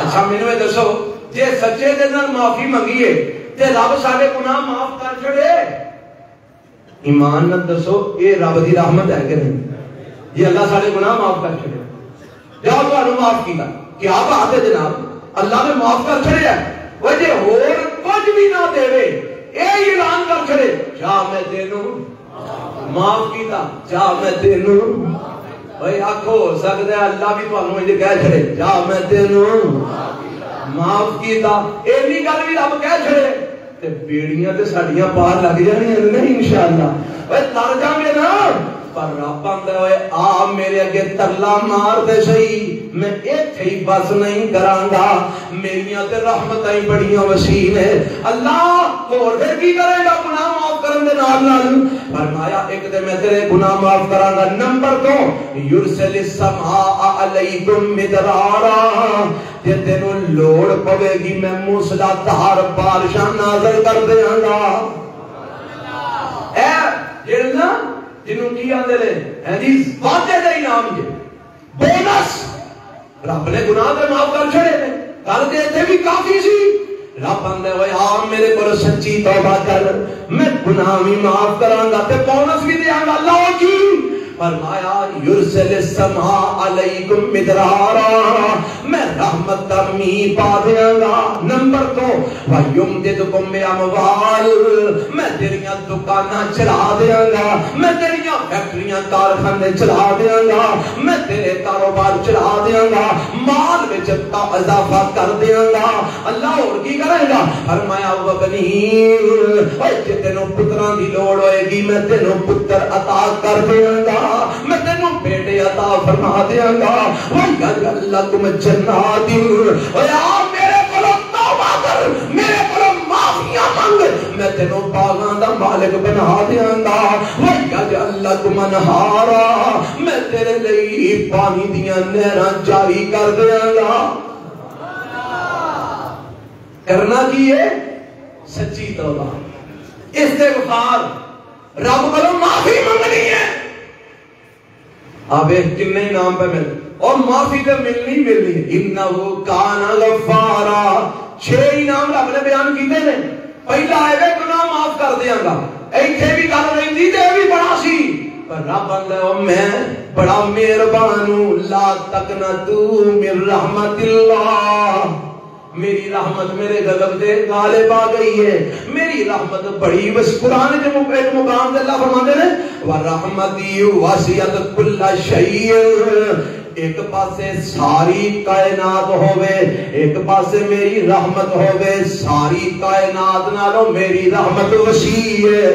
اچھا مینوں اے دسو جے سچے دل نال معافی منگیے تے رب سارے گناہ معاف کر چھڑے؟ ایمان نال دسو اے رب دی رحمت ہے کہ نہیں؟ یہ اللہ سارے گناہ معاف کر چھڑے. جا تانوں معاف کیتا, کیا بات ہے جناب, اللہ نے معاف کر چھڑے ہے. وہ جے ہور کچھ بھی نہ دے اے اعلان کر چھڑے, جا میں تینوں معاف کیتا, جا میں تینوں. بھائی آنکھو ہو سکتا ہے اللہ بھی تانوں انج کہہ چھڑے, جا میں تینوں معاف کیتا. ایویں گل بھی رب کہہ چھڑے تے بیڑیاں تے ساڈیاں پار لگ جانیاں نہیں انشاءاللہ. اوے تر جاویں نا, پر رب آندا ہوئے آ میرے اگے ترلا مار دے صحیح, میں ایتھے ہی بس نہیں کراں گا, میریاں تے رحمتاں بڑیاں وسیع نے. اللہ ہور پھر کی کرے گا گناہ معاف کرن دے نال نال؟ فرمایا ایک تے میں تیرے گناہ معاف کراں گا, نمبر 2 یرسل السماء علیکم مدرارا, تے تینوں لوڑ پوے گی میں موسلا دھار بارشاں نازل کر دیاں گا. اے جڑا جنہوں کی آندے نے حدیث واضح دے انعام جے بونس رب نے گناہ دے معاف کر چھڑے نے. کل دے تے بھی کافی سی, رب آندے ہوئے آ میرے کو سچی توبہ کر میں گناہ بھی معاف کراں گا تے بونس بھی دیاں گا. اللہ کی فرمایا یرسل السماء علیکم مدرارا, میں رحمت کا میہ پا دیاں گا. نمبر 2 وَيُمْدِدْكُمْ بِأَمْوَالٍ, میں تیریاں دکاناں چلا دیاں گا, میں تیریاں فیکٹریاں کارخانے چلا دیاں گا, میں تیرے کاروبار چلا دیاں گا, مال وچ اضافہ کر دیاں گا. اللہ اور کی کرے گا؟ فرمایا وَبَنِينَ, اے جے تینوں پتراں دی لوڑ ہوئے گی میں تینوں پتر عطا کر دیاں گا, میں تینوں بیٹے عطا فرما دیاں گا. وَيَجْعَلْ لَكُمْ جَنَّاتٍ, اے آ میرے کولوں توبہ کر, میرے کولوں معافیاں مانگ, میں تینوں باغاں دا مالک بنا دیاں گا. وَيَجْعَلْ لَكُمْ أَنْهَارًا, میں تیرے لئی پانی دیاں نہراں جاری کر دیاں گا. کرنا کی ہے؟ سچی توبہ, استغفار, رب کو معافی منگنی ہے. اب کتنے نام پہ مل اور معافی تے ملنی ہے. انہو کان غفارا, 6 انعام رب نے بیان کیتے نے. پہلا ہے گناہ معاف کر دیاں گا, ایتھے بھی گل رہندی تے بھی بڑا سی, پر رب آندا میں بڑا مہربان ہوں. لا تقنطوا من رحمت اللہ, میری رحمت میرے غضب سے غالب آ گئی ہے. میری رحمت بڑی بس. قرآن کے ایک مقام سے اللہ فرماتے ہیں وَرَحْمَتِي وَسِعَتْ كُلَّ شَيْءٍ, ایک پاسے ساری کائنات ہوئے, ایک پاسے میری رحمت ہوئے, ساری کائنات نالوں میری رحمت وسیع ہے.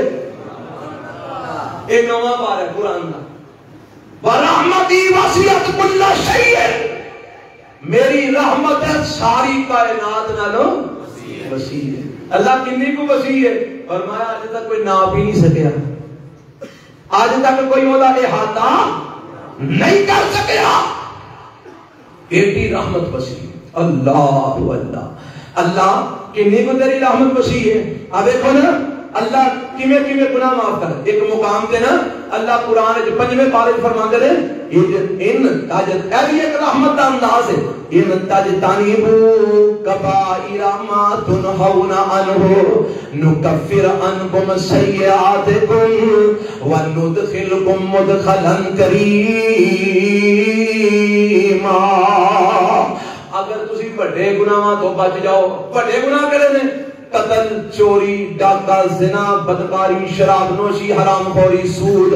ایک نواں بار ہے قرآن کا, وَرَحْمَتِي وَسِعَتْ كُلَّ شَيْءٍ, میری رحمت ہے ساری کائنات نالوں وسیع ہے. اللہ کتنی کو وسیع ہے؟ فرمایا آج تک کوئی ناپ ہی نہیں سکیا, آج تک کوئی اوہدا احاطہ نہیں کر سکیا. ایڈی رحمت وسیع. اللہ اللہ, اللہ کتنی کو تیری رحمت وسیع ہے. اب دیکھو نا اللہ کیویں گناہ معاف کر. ایک مقام تے نا اللہ قرآن وچ 5ویں پارے فرماندے نے ان تاجت, ایسی ایک رحمت دا انداز ہے, ان تجتنبوا کبائر ما تنہون عنہ نکفر عنکم سیئاتکم وندخلکم مدخلا کریما. اگر تسی بڑے گناہاں تو بچ جاؤ, بڑے گناہ کرے نے قتل, چوری, ڈاکہ, زنا, بدکاری, شراب نوشی, حرام خوری, سود,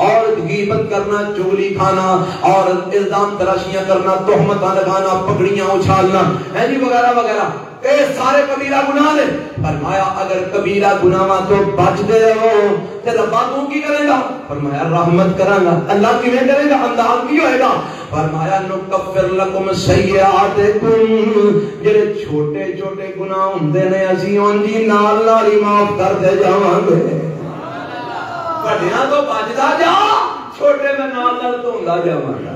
اور غیبت کرنا, چغلی کھانا, اور الزام تراشیاں کرنا, تہمتاں لگانا, پگڑیاں اچھالنا ہے جی وغیرہ وغیرہ, اے سارے کبیرہ گناہ نے. فرمایا اگر کبیرہ گناہ تو بچ دے ہو تے رب تو کی کرے گا؟ فرمایا رحمت کراں گا. اللہ کیویں کرے گا؟ انداز کی ہوئے گا؟ فرمایا نکفر لکم سیئاتکم، جڑے چھوٹے چھوٹے گناہ ہوندے نے اسی اونجی نال نال ہی معاف کرتے جاواں گے. بڑیاں تو بچدا جا، چھوٹے میں نال نال دھوندا جاواں گا.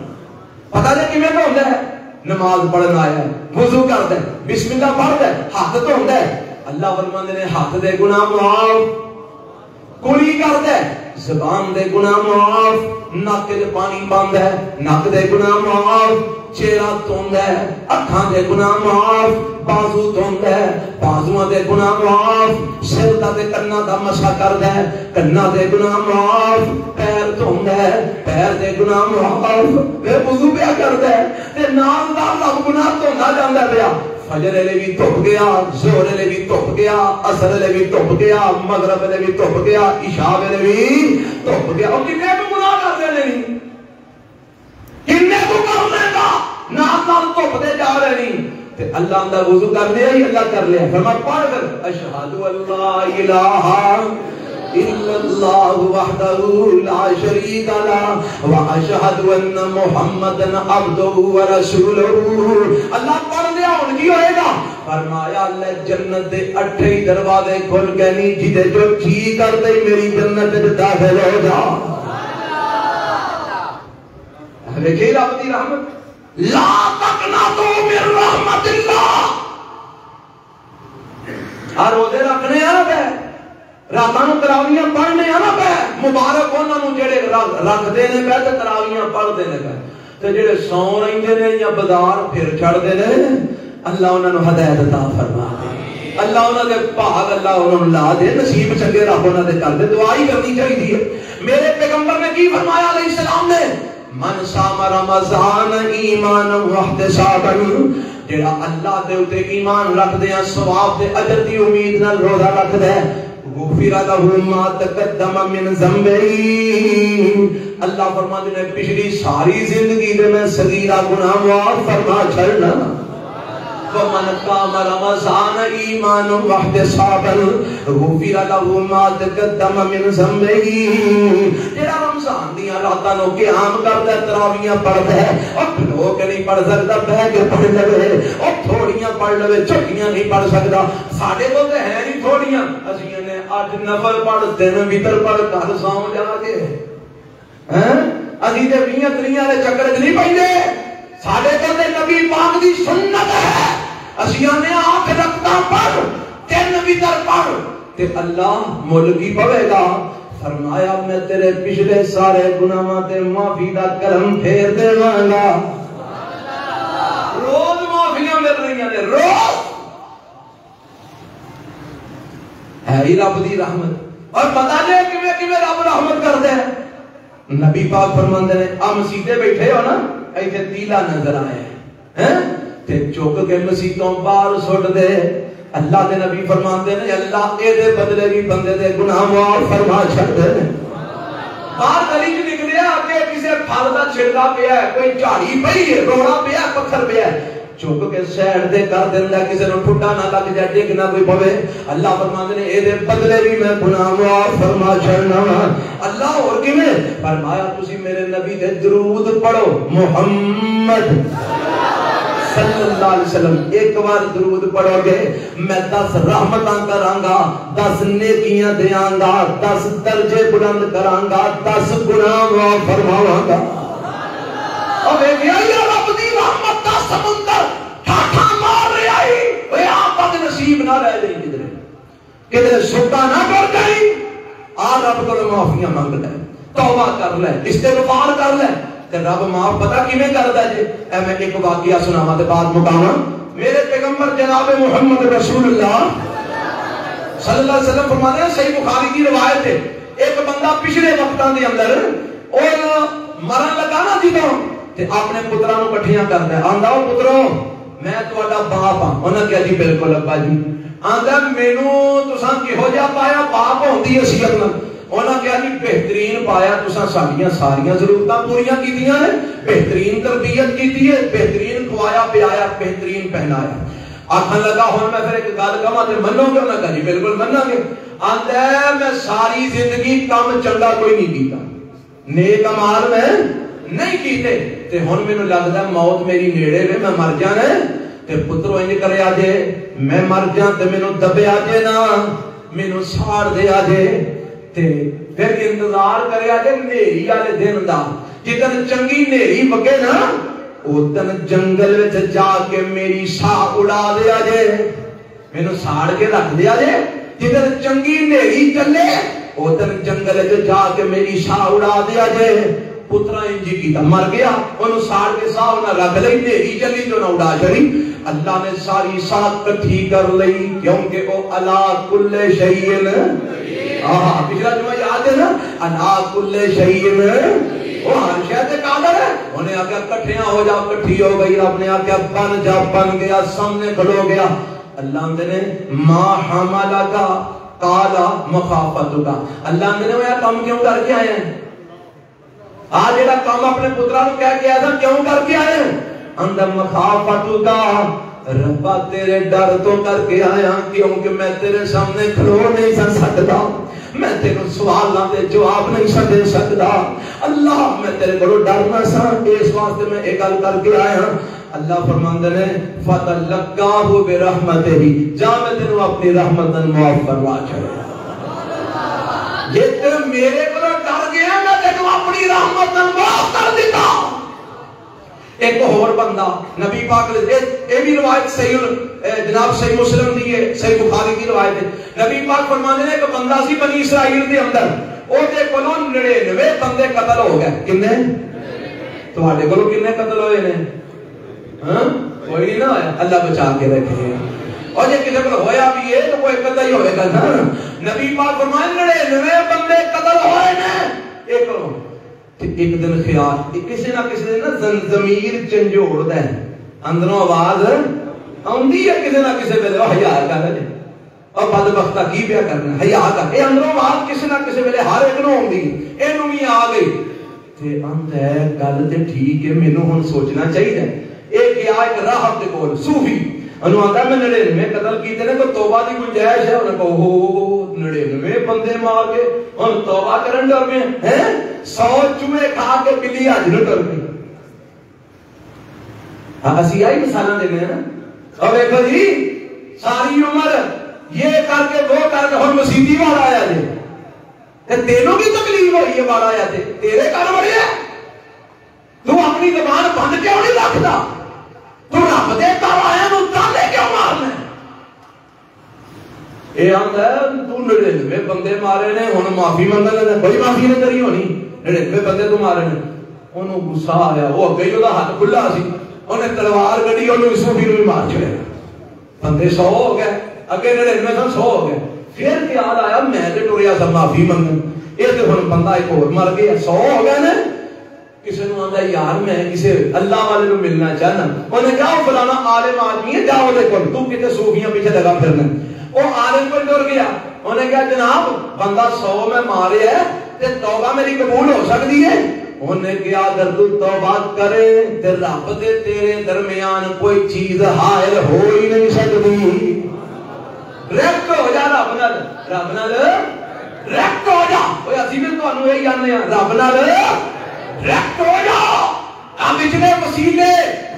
پتہ نہیں کیویں دھوندا ہے؟ نماز پڑھنا آیا ہے، وضو کردا ہے، بسم اللہ پڑھدا ہے، ہاتھ دھوندا ہے. اللہ فرماندے نے ہاتھ دے گناہ معاف، کلی کردا ہے، زبان دے گناہ معاف، نک دے پانی بند ہے، نک دے گناہ معاف، چہرہ دھوندا ہے، اکھاں دے گناہ معاف، بازو دھوندا ہے، بازواں دے گناہ معاف، سر دا تے کناں دا مسح کردا ہے، کناں دے گناہ معاف، پیر دھوندا ہے، پیر دے گناہ معاف، اے وضو پیا کردا ہے تے نال نال سب گناہ دھوندا جاندا پیا. فجر لے بھی دھپ گیا، ظہر لے بھی دھپ گیا، عصر لے بھی دھپ گیا، مغرب لے بھی دھپ گیا، عشاء لے بھی دھپ گیا. اور کتنے کو گناہ کرتے نہیں، کتنے کو کرنے کا نال نال دھپتے جا رہے نہیں. تے اللہ دا وضو کر لیا ہی اللہ کر لیا. فرمایا پڑھ کر اشہد ان لا الہ الا اللہ وحدہ لا شریک لہ واشہد ان محمدا عبدہ ورسولہ. اللہ پڑھ لیا ہن کی ہوئے گا؟ فرمایا اللہ جنت دے 8 دروازے کھل گئے نہیں، جدے جو جی کرتے میری جنت وچ داخل ہو جا. دیکھیے رب دی رحمت، لا تقنطوا من رحمت اللہ. ہر روزے رکھنے آ پہ، راتاں نوں تراویحاں پڑھنے آ پہ، مبارک انہاں نوں جڑے رکھدے نے پہ تے تراویحاں پڑھدے نے پہ، تے جڑے سو رہندے نے یا بازار پھر چھڑدے نے، اللہ انہاں نوں ہدایت عطا فرما دے. اللہ انہاں دے بھاگ اللہ انہاں نوں لا دے، نصیب چنگے رب انہاں دے کر دے. دعا ہی کرنی چاہیے. میرے پیغمبر نے کی فرمایا علیہ السلام نے؟ من صام رمضان ایمان واحتسابا، جڑا اللہ دے اوتے ایمان رکھ دے، ثواب دے اجر دی امید نال روزہ رکھ دے، غفر لہ ما تقدم من ذنبہ. اللہ فرماتے نے پچھلی ساری زندگی دے میں صغیرہ گناہ معاف فرما چھڑنا. ومن قام رمضان ایمان واحتسابا غفر لہ ما تقدم من ذنبہ. جڑا رمضان دیاں راتاں نوں قیام کردا ہے، تراویحاں پڑھدا ہے، اور کھلو کے نہیں پڑھ سکدا، بیٹھ کے پڑھ لے، اور تھوڑیاں پڑھ لے، چھٹیاں نہیں پڑھ سکدا. ساڈے کول تے ہے نہیں تھوڑیاں، اسی نے 8 نفل پڑھ، 3 وتر پڑھ، گھر سو جا کے ہیں اسی تے 20-30 دے چکر وچ نہیں پیندے. ساڈے کول تے نبی پاک دی سنت ہے، اسی نے 8 رکعتاں پڑھ، 3 وتر پڑھ تے اللہ مل کی پوے گا. فرمایا میں تیرے پچھلے سارے گناہاں تے معافی دا کرم پھیر دیواں گا. روز معافیاں مل رہی ہیں، روز ہے رب دی رحمت. اور پتہ نہیں کیویں کیویں رب رحمت کردا ہے. نبی پاک فرماندے نے آ مسیتے بیٹھے ہو نا، ایتھے تیلا نظر آیا ہے تے چوک کے مسیتوں باہر سٹ دے. اللہ دے نبی فرماندے نے اللہ اے دے بدلے بھی بندے دے گناہ معاف فرما چھڑدے نے. باہر گلی چ نکلیا کہ کسے پھل دا چھڑکا پیا ہے، کوئی جھاڑی پئی ہے، روڑا پیا ہے، پتھر پیا ہے، چوک کے سائڈ دے کر دیندا، کسے نوں ٹھڈا نہ لگ جائے، ڈگ نہ کوئی پوے. اللہ فرماندے نے اے دے بدلے بھی میں گناہ معاف فرما چھڑنا. اللہ اور کیویں؟ فرمایا تسی میرے نبی دے درود پڑھو، محمد صلی اللہ علیہ وسلم. ایک بار درود پڑھو گے میں 10 رحمتاں کراں گا، 10 نیکیاں دیاں گا، 10 درجے بلند کراں گا، 10 گناہ معاف فرماواں گا. اور یہ رب دی رحمت دا سمندر ٹھاٹھا مار رہا ہے. اے آپ بد نصیب نہ رہ جائیں، کدھر سوٹا نہ کر جائیں. آ رب کو معافیاں مانگ لے، توبہ کر لے، استغفار کر لے تے رب معاف پتہ کیویں کردا جے. اے میں ایک واقعہ سناواں تے بعد مکاواں. میرے پیغمبر جناب محمد رسول اللہ صلی اللہ علیہ وسلم فرماتے ہیں، صحیح بخاری کی روایت ہے، ایک بندہ پچھلے وقتاں دے اندر اور مرن لگا نا جدوں تے اپنے پتراں نوں کٹھیاں کردا ہے. آندا او پترو میں تہاڈا باپ ہاں. انہاں کہا جی بالکل ابا جی. آندا مینوں تساں کہو جا پایا باپ ہوندی اصیت نال. انہاں کہا جی بہترین پایا، تساں ساڈیاں ساریاں ضرورتاں پوریاں کیتیاں نے، بہترین تربیت کیتی ہے، بہترین کھوایا پلایا، بہترین پہنایا. آکھن لگا ہن میں پھر ایک گل کہاں تے منو گے؟ انہاں کہا جی بالکل مناں گے. آندا میں ساری زندگی کم چنگا کوئی نہیں کیتا، نیک اعمال میں نہیں کیتے تے ہن مینوں لگدا موت میری نیڑے وے میں مر جانا تے پترو انج کریا جے میں مر جاں تے مینوں دبیا جے نا مینوں ساڑ دیا جے تے پھر انتظار کریا جے نیری والے دن دا جدن چنگی نیری وگے نا ادن جنگل وچ جا کے میری ساہ اڑا دیا جے مینوں ساڑ کے رکھ دیا جے جدن چنگی نیری چلے ادن جنگل وچ جا کے میری ساہ اڑا دیا جے پترا انجی کیتا مر گیا انہوں ساڑ کے ساہ انہوں رکھ لئی نیری چلی جو نہ اڑا چلی اللہ نے ساری ساتھ کٹھی کر لئی کیونکہ او علا کل شیئن پچھلا جمعہ یاد ہے نا علا کل شیئن وہ ہر شہد قادر ہے انہیں آکیا کٹھیاں ہو جا کٹھی ہو گئی رب نے آکیا بن جا بن گیا سامنے کھڑو گیا اللہ نے ما حملہ کا قالا مخافتو کا اللہ نے وہ کام کیوں کر کے آئے ہیں آج ایڈا کام اپنے پتران کہہ کے آیا تھا کیوں کر کے آئے ہیں اندر مخافتو کا ربا تیرے ڈر تو کر کے آیا کیونکہ میں تیرے سامنے کھلو نہیں سن سکتا میں تیرے سوالوں دے جواب نہیں دے سکتا اللہ میں تیرے کو ڈرنا سا اس واسطے میں ایک گل کر کے آیا اللہ فرماندے نے فتلقاہ برحمتہ جا میں تینوں اپنی رحمت نال معاف کروا چھڑیا یہ تے میرے کو ڈر گیا میں تینوں اپنی رحمت نال معاف کر دیتا ایک اور بندہ نبی پاک یہ بھی روایت صحیح جناب صحیح مسلم دی ہے صحیح بخاری کی روایت ہے نبی پاک فرماتے ہیں کہ بندہ سی بنی اسرائیل دے اندر او دے کولوں 99 بندے قتل ہو گئے کنے تواڈے کولوں کنے قتل ہوئے نے ہاں کوئی نہیں نہ ہویا اللہ بچا کے رکھے اور یہ کسی کو ہویا بھی ہے تو کوئی قتل ہی ہوئے گا نا نبی پاک فرماتے ہیں 99 بندے قتل ہوئے نے ایک ایک دن خیال کسی نہ کسی دن ضمیر چنجوڑ ہے اندروں آواز آندی ہے کسی نہ کسی ویلے حیا کر رہے اور بدبختہ کی پیا کرنا حیا کر اے اندروں آواز کسی نہ کسی ویلے ہر ایک نو آندی اینو بھی آ گئی تے اند ہے گل تے ٹھیک ہے مینوں ہن سوچنا چاہیے اے گیا ایک راہب دے کول صوفی انہوں آتا میں 99 قتل کیتے نے تو توبہ دی گنجائش ہے انہوں کو ہو 99 بندے مار کے ہم توبہ کرن ڈر میں ہیں 100 چوہے کھا کے بلی آج نہ ڈر گئی اسی آئی مثالہ دینے ہیں اب ایک جی ساری عمر یہ کر کے وہ کر کے ہم مسیدی والا آیا جی تینوں کی تکلیف ہوئی ہے والا آیا تھے تیرے کار بڑی ہے تو اپنی زبان بند کیوں نہیں رکھتا تو رب دے تاوائیں نو تالے کیوں مارنے اے آندا ہے تو 99 بندے مارے نے ہن معافی منگنے نے بڑی معافی نے کری ہونی 99 بندے تو مارے نے انہوں غصہ آیا وہ اگے دا ہاتھ کھلا سی انہیں تلوار گڈی انہوں صوفی نو مار چھڑیا بندے 100 ہو گئے اگے 99 تو 100 ہو گئے پھر خیال آیا میں تے ٹریا سا معافی منگن اے تے ہن بندہ ایک اور مر گیا 100 ہو گئے نے کسی نے آندا یار میں کسی اللہ والے نو ملنا چاہنا انہیں کہا فلانا عالم آدمی ہے جاؤ دے کول تو کتے صوفیاں پیچھے لگا پھرنا وہ عالم پر ڈر گیا انہیں کہا جناب بندہ 100 میں مارے ہے تے توبہ میری قبول ہو سکتی ہے انہیں کہا اگر تو توبہ کرے تے رب دے تیرے درمیان کوئی چیز حائل ہو ہی نہیں سکتی ریکٹ ہو جا رب نال ریکٹ ہو جا اوے اسی بھی تانوں یہی جاننے ہیں رب نال ریکٹ ہو جاؤ ہم پچھلے وسیلے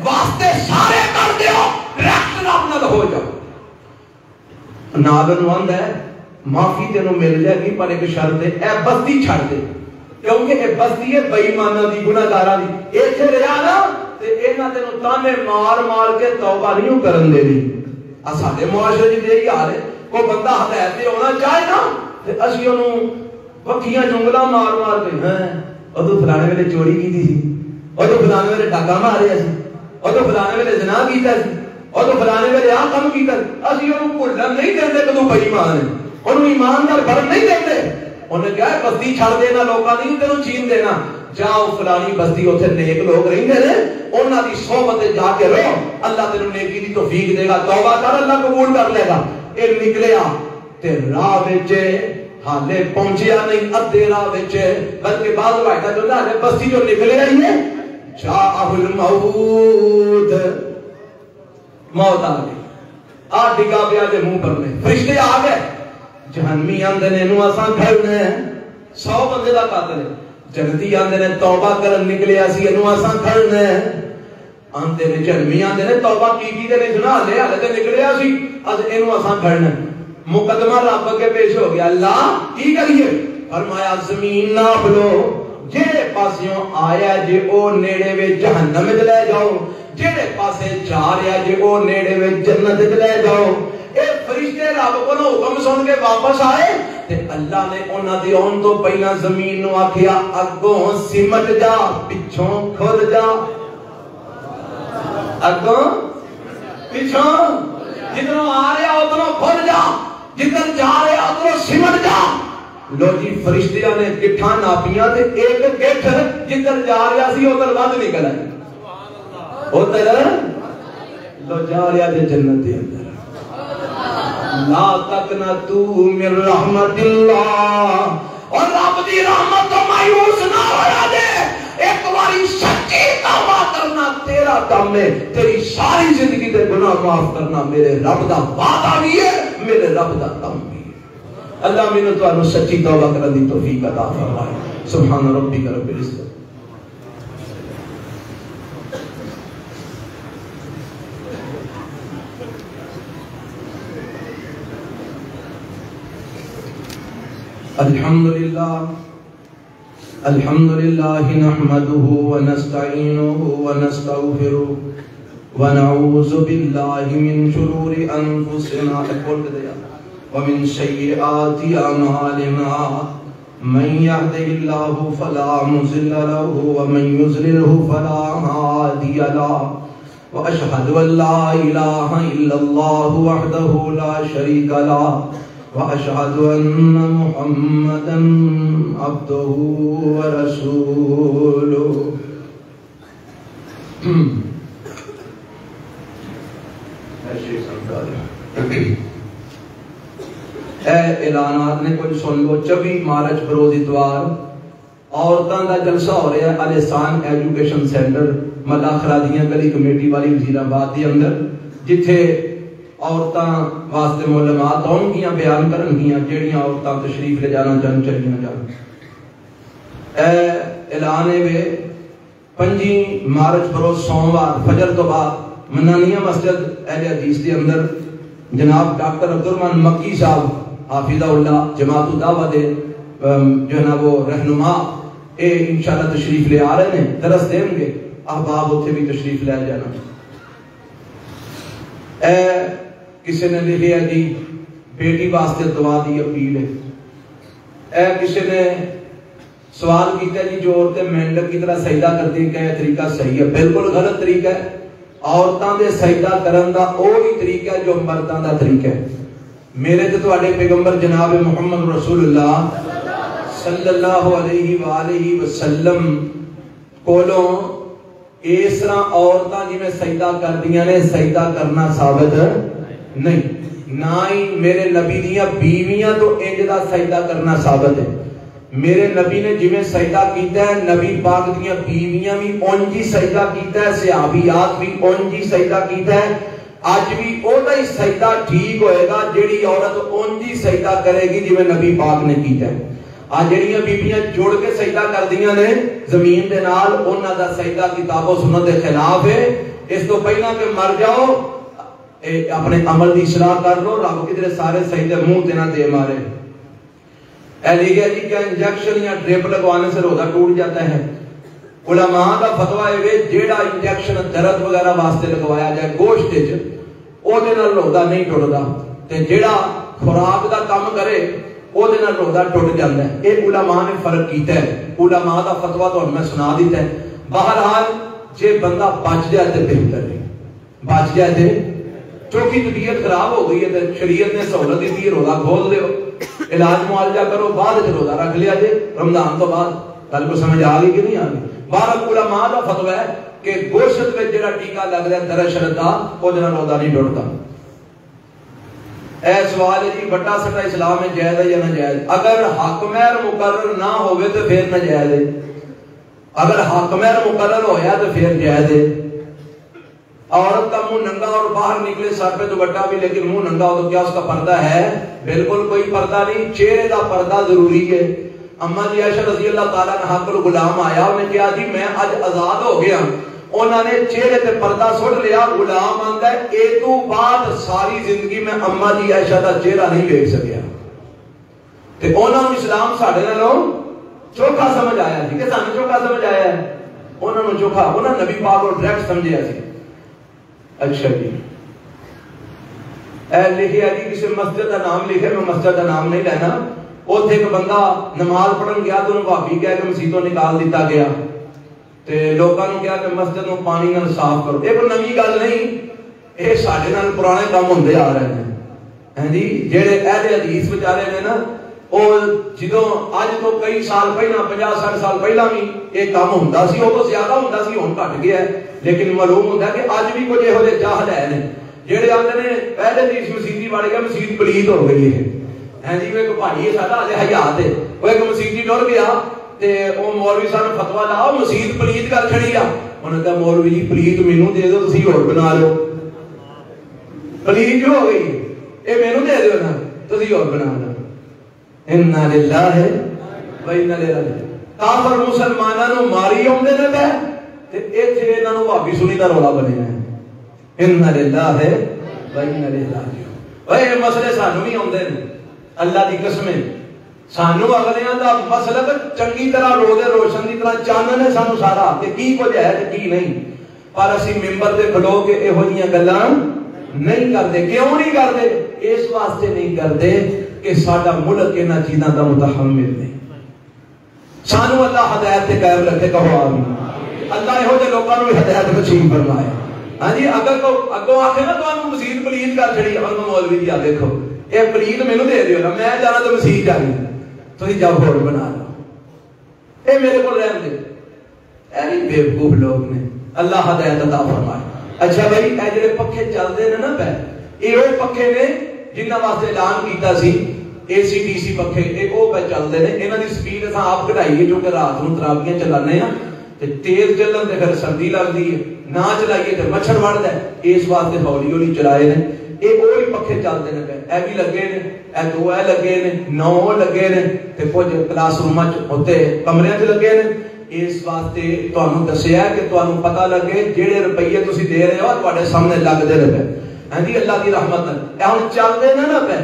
واسطے سارے کر دیو ریکٹ رب نال ہو جاؤ نال نو آندا ہے معافی تینوں مل جائے گی پر ایک شرط ہے اے بستی چھڑ دے کیونکہ اے بستی ہے بے ایماناں دی گناہگاراں دی ایتھے رہیا نا تے انہاں تینوں تانے مار مار کے توبہ نہیں کرن دے دی آ ساڈے معاشرے وچ یہی حال ہے کوئی بندہ ہدایت تے ہونا چاہے نا تے اسی اونوں پکھیاں جنگلاں مار مار کے ہیں اور تو فلانے ویلے چوری کی تھی اور تو فلانے ویلے ڈاکا ماریا سی اور تو فلانے ویلے زنا کیتا سی اور تو فلانے ویلے آ کم کیتا اسی انہوں بھولن نہیں دیندے کہ تو بے ایمان ہے انہوں ایمان نال فرق نہیں دیندے انہیں کہا بستی چھڑ دینا لوکاں نہیں تینوں چین دینا جاؤ فلانی بستی اوتھے نیک لوگ رہندے نے انہاں دی صحبت جا کے رہو اللہ تینوں نیکی دی توفیق دے گا توبہ کر اللہ قبول کر لے گا اے نکلیا تے راہ وچ حالے پہنچیا نہیں ادھے راہ وچ بلکہ بعض روایتاں جو ہے بستی جو نکلے رہی ہے جاءہ الموت موت آ گئی آ ڈگا پیا دے منہ پر میں فرشتے آ گئے جہنمی آندے نے انہوں اساں کھڑنے 100 بندے دا قاتل ہے جنتی آندے نے توبہ کرن نکلے اسی انو اساں کھڑنا ہے آندے نے چلمی آندے نے توبہ کی تے نہیں سنا لے ہلے تے نکلے اسی از انو اساں کھڑنا مقدمہ رب کے پیش ہو گیا اللہ کی کریے فرمایا زمین نہ بلو جڑے پاسیوں آیا جے او نیڑے وچ جہنم وچ لے جاؤ جڑے پاسے جا رہا جے او نیڑے وچ جنت وچ لے جاؤ اے فرشتے رب کولوں حکم سن کے واپس آئے تے اللہ نے انہاں دی اون تو پہلا زمین نو آکھیا اگوں سمٹ جا پچھوں کھل جا اگوں پچھوں جدھروں آ رہا ادھروں کھل جا جدھر جا رہا ادھروں سمٹ جا لو جی فرشتیاں نے گٹھاں ناپیاں تے ایک گٹھ جدھر جا رہا سی ادھر ود نکل آئی ادھر لو جا رہا جے جنت دے اندر لا تقنطوا من رحمت اللہ اور رب دی رحمت تو مایوس نہ ہویا جے ایک باری سچی توبہ کرنا تیرا کام ہے تیری ساری زندگی دے گناہ معاف کرنا میرے رب دا وعدہ بھی ہے میرے رب دا کام بھی ہے اللہ مینوں تانوں سچی توبہ کرن دی توفیق عطا فرمائے سبحان ربک رب العزت الحمد لله نحمده ونستعينه ونستغفره ونعوذ بالله من شرور أنفسنا ومن سيئات أعمالنا من يهده الله فلا مضل له ومن يضلله فلا هادي له وأشهد أن لا إله إلا الله وحده لا شريك له وأشهد أن محمدًا عبده ورسوله اے اعلانات نے کچھ سن لو 24 مارچ بروز اتوار عورتاں دا جلسہ ہو رہا ہے الاحسان ایجوکیشن سینٹر ملا خرادیاں گلی کمیٹی والی وزیر آباد کے اندر جتھے عورتاں واسطے معلومات آن گیاں بیان کرن گیاں جیڑیاں عورتاں تشریف لے جانا چاہن چلیاں جان اے اعلان ہے 5 مارچ بروز سوموار فجر تو بعد منانیہ مسجد اہل حدیث کے اندر جناب ڈاکٹر عبدالرحمن مکی صاحب حافظہ اللہ جماعت الدعوہ دے جو ہے نا وہ رہنما اے انشاءاللہ تشریف لے آ رہے ہیں درس دیں گے احباب اتھے بھی تشریف لے جانا اے کسی نے لکھیا جی بیٹی واسطے دعا دی اپیل ہے اے کسی نے سوال کیتا جی جو عورتیں مینڈک کی طرح سجدہ کرتی ہیں کہ یہ طریقہ صحیح ہے بالکل غلط طریقہ ہے عورتاں دے سجدہ کرن دا وہی طریقہ ہے جو مرداں دا طریقہ ہے میرے تے تواڈے پیغمبر جناب محمد رسول اللہ صلی اللہ علیہ وآلہ وسلم کولوں اس طرح عورتاں جی میں سجدہ کر دیاں نے سجدہ کرنا ثابت نہیں نہ ہی میرے نبی دیاں بیویاں تو انج دا سجدہ کرنا ثابت ہے میرے نبی نے جی میں سجدہ کیتا ہے نبی پاک دیاں بیویاں بھی انجی سجدہ کیتا ہے صحابیات بھی انجی سجدہ کیتا ہے آج بھی اوہ ہی سجدہ ٹھیک ہوئے گا جیڑی عورت انجی سجدہ کرے گی جی میں نبی پاک نے کیتا ہے آج جڑیاں بیبیاں جوڑ کے سجدہ کر دیاں نے زمین دے نال انہاں دا سجدہ کتاب و سنت دے خلاف ہے اس تو پہلا کہ مر جاؤ اپنے عمل دی اصلاح کر لو رب کی طرح سارے سجدے منہ تے نہ دے مارے اے لکھا جی کیا انجیکشن یا ڈرپ لگوانے سے روزہ ٹوٹ جاتا ہے علماء کا فتویٰ ہے جیڑا انجیکشن درد وغیرہ واسطے لگوایا جائے گوشت وچ او دے نال روزہ نہیں ٹوٹدا تے جیڑا خوراک دا کام کرے او دے نال روزہ ٹوٹ جاندا ہے اے علماء نے فرق کیتا ہے علماء دا فتویٰ تو میں سنا دیتا ہے بہرحال جے بندہ بچ جائے تے بہتر ہے بچ جائے تے چونکہ طبیعت خراب ہو گئی ہے تے شریعت نے سہولت دی روزہ کھول دیو علاج معالجہ کرو بعد وچ روزہ رکھ لیا جے رمضان تو بعد گل کو سمجھ آ گئی کہ نہیں آ گئی بارہ علماء دا فتویٰ ہے کہ گوشت وچ جڑا ٹیکا لگدا ہے درد شرط دا او دے نال روزہ نہیں ٹوٹدا اے سوال ہے جی بٹا سٹا اسلام میں جائز ہے یا ناجائز اگر حق مہر مقرر نہ ہوئے تو پھر ناجائز ہے اگر حق مہر مقرر ہویا تو پھر جائز ہے عورت کا منہ ننگا اور باہر نکلے سر پہ دوپٹہ بھی لیکن منہ ننگا ہو تو کیا اس کا پردہ ہے بالکل کوئی پردہ نہیں چہرے کا پردہ ضروری ہے اما جی عائشہ رضی اللہ تعالیٰ عنہ کو غلام آیا، انہیں کہا جی میں آج آزاد ہو گیا، انہوں نے چہرے تے پردہ سٹ لیا، غلام آندا ہے اے تو بعد ساری زندگی میں اما جی عائشہ دا چہرہ نہیں دیکھ سکیا، تے انہوں نے اسلام ساڈے نالوں چوکھا سمجھ آیا جی کہ سانوں چوکھا سمجھ آیا ہے، انہوں نے چوکھا، انہوں نے نبی پاک کو ڈائریکٹ سمجھیا سی۔ اچھا جی اے لکھیا جی کسی مسجد کا نام لکھے، میں مسجد کا نام نہیں لینا، اوتھے ایک بندہ نماز پڑھن گیا تو انہوں بھابی کہہ کے مسجدوں نکال دیتا گیا، تے لوگوں نے کہا کہ مسجد نو پانی نال صاف کرو، یہ کوئی نویں گل نہیں، یہ ساڈے نال پرانے کام ہوندے آ رہے ہیں ہیں جی۔ جڑے اہل حدیث بیچارے نے نا، وہ جدوں اج تو کئی سال پہلا 50-60 سال پہلا بھی یہ کام ہوندا سی، وہ تو زیادہ ہوندا سی، ہن گھٹ گیا ہے، لیکن معلوم ہوندا ہے کہ اج بھی کچھ یہو جہے جاہل ہے جڑے آندے نے پہلے حدیث مسیتی وڑ گیا، مسجد پلیت ہو گئی ہے ہیں جی۔ وہ ایک بھائی ہے ساڈا ہلے حیات ہے، وہ ایک مسیتی ٹر گیا تے او مولوی صاحب نے فتوا لایا مسجد پلیت کر چھڑی آ، انہوں نے کہا مولوی جی پلیت مینوں دے دو، تسی اور بنا لو، پلیت جو ہو گئی اے مینوں دے دیو نا، تسی اور بنا لو۔ انا للہ و انا الیہ راجعون۔ کافر مسلماناں نوں ماری اوندے نے پے تے ایتھے انہاں نوں بھابی سنی دا رولا بنیا ہے۔ انا للہ و انا الیہ راجعون۔ اوے مسئلے سانوں بھی اوندے نے، اللہ دی قسم ہے سانو اگلیاں دا مسلک چنگی طرح روشن دی طرح چانن ہے سانو سارا کہ کی کچھ ہے تے کی نہیں، پر اسی ممبر تے کھلو کے ایہو جیاں گلاں نہیں کردے۔ کیوں نہیں کردے؟ اس واسطے نہیں کردے کہ ساڈا ملک انہاں چیزاں دا متحمل نہیں۔ سانو اللہ ہدایت تے قائم رکھے، کہو آمین۔ اللہ ایہو جے لوکاں نوں ہدایت نصیب فرمائے۔ ہاں جی اگر کو اگوں آکھے نا تانوں مسجد پلیت کر چھڑی، انہوں مولوی جی آ دیکھو اے پلیت مینوں دے دیو نا، میں جانا تے مسجد جانی، تسی جاؤ اور بنا لو، اے میرے کو رہن دے۔ اے نہیں بیوقوف لوگ نے، اللہ ہدایت عطا فرمائے۔ اچھا بھائی اے جڑے پکھے چلدے نے نا پے، اے او پکھے نے جنہاں واسطے اعلان کیتا سی اے سی ٹی سی پکھے، اے او پے چلدے نے، انہاں دی سپیڈ اساں آپ کڈھائیے کیونکہ رات نوں تراویاں چلانے ہاں تے تیز چلن تے پھر سردی لگدی ہے، نہ چلائیے تے مچھر وڑدا ہے، اس واسطے ہولی ہولی چلائے نے۔ اے وہی پکھے چلتے ہیں پے، اے بھی لگے نے، اے دو اے لگے نے، 9 لگے نے تے کچھ کلاس روماں چ ہوتے کمرے چ لگے نے۔ اس واسطے تانوں دسیا کہ تانوں پتہ لگے جڑے روپیے تسی دے رہے ہو تواڈے سامنے لگدے نے پے، ہاں جی اللہ دی رحمت ہے۔ اے ہن چلدے نہ پے،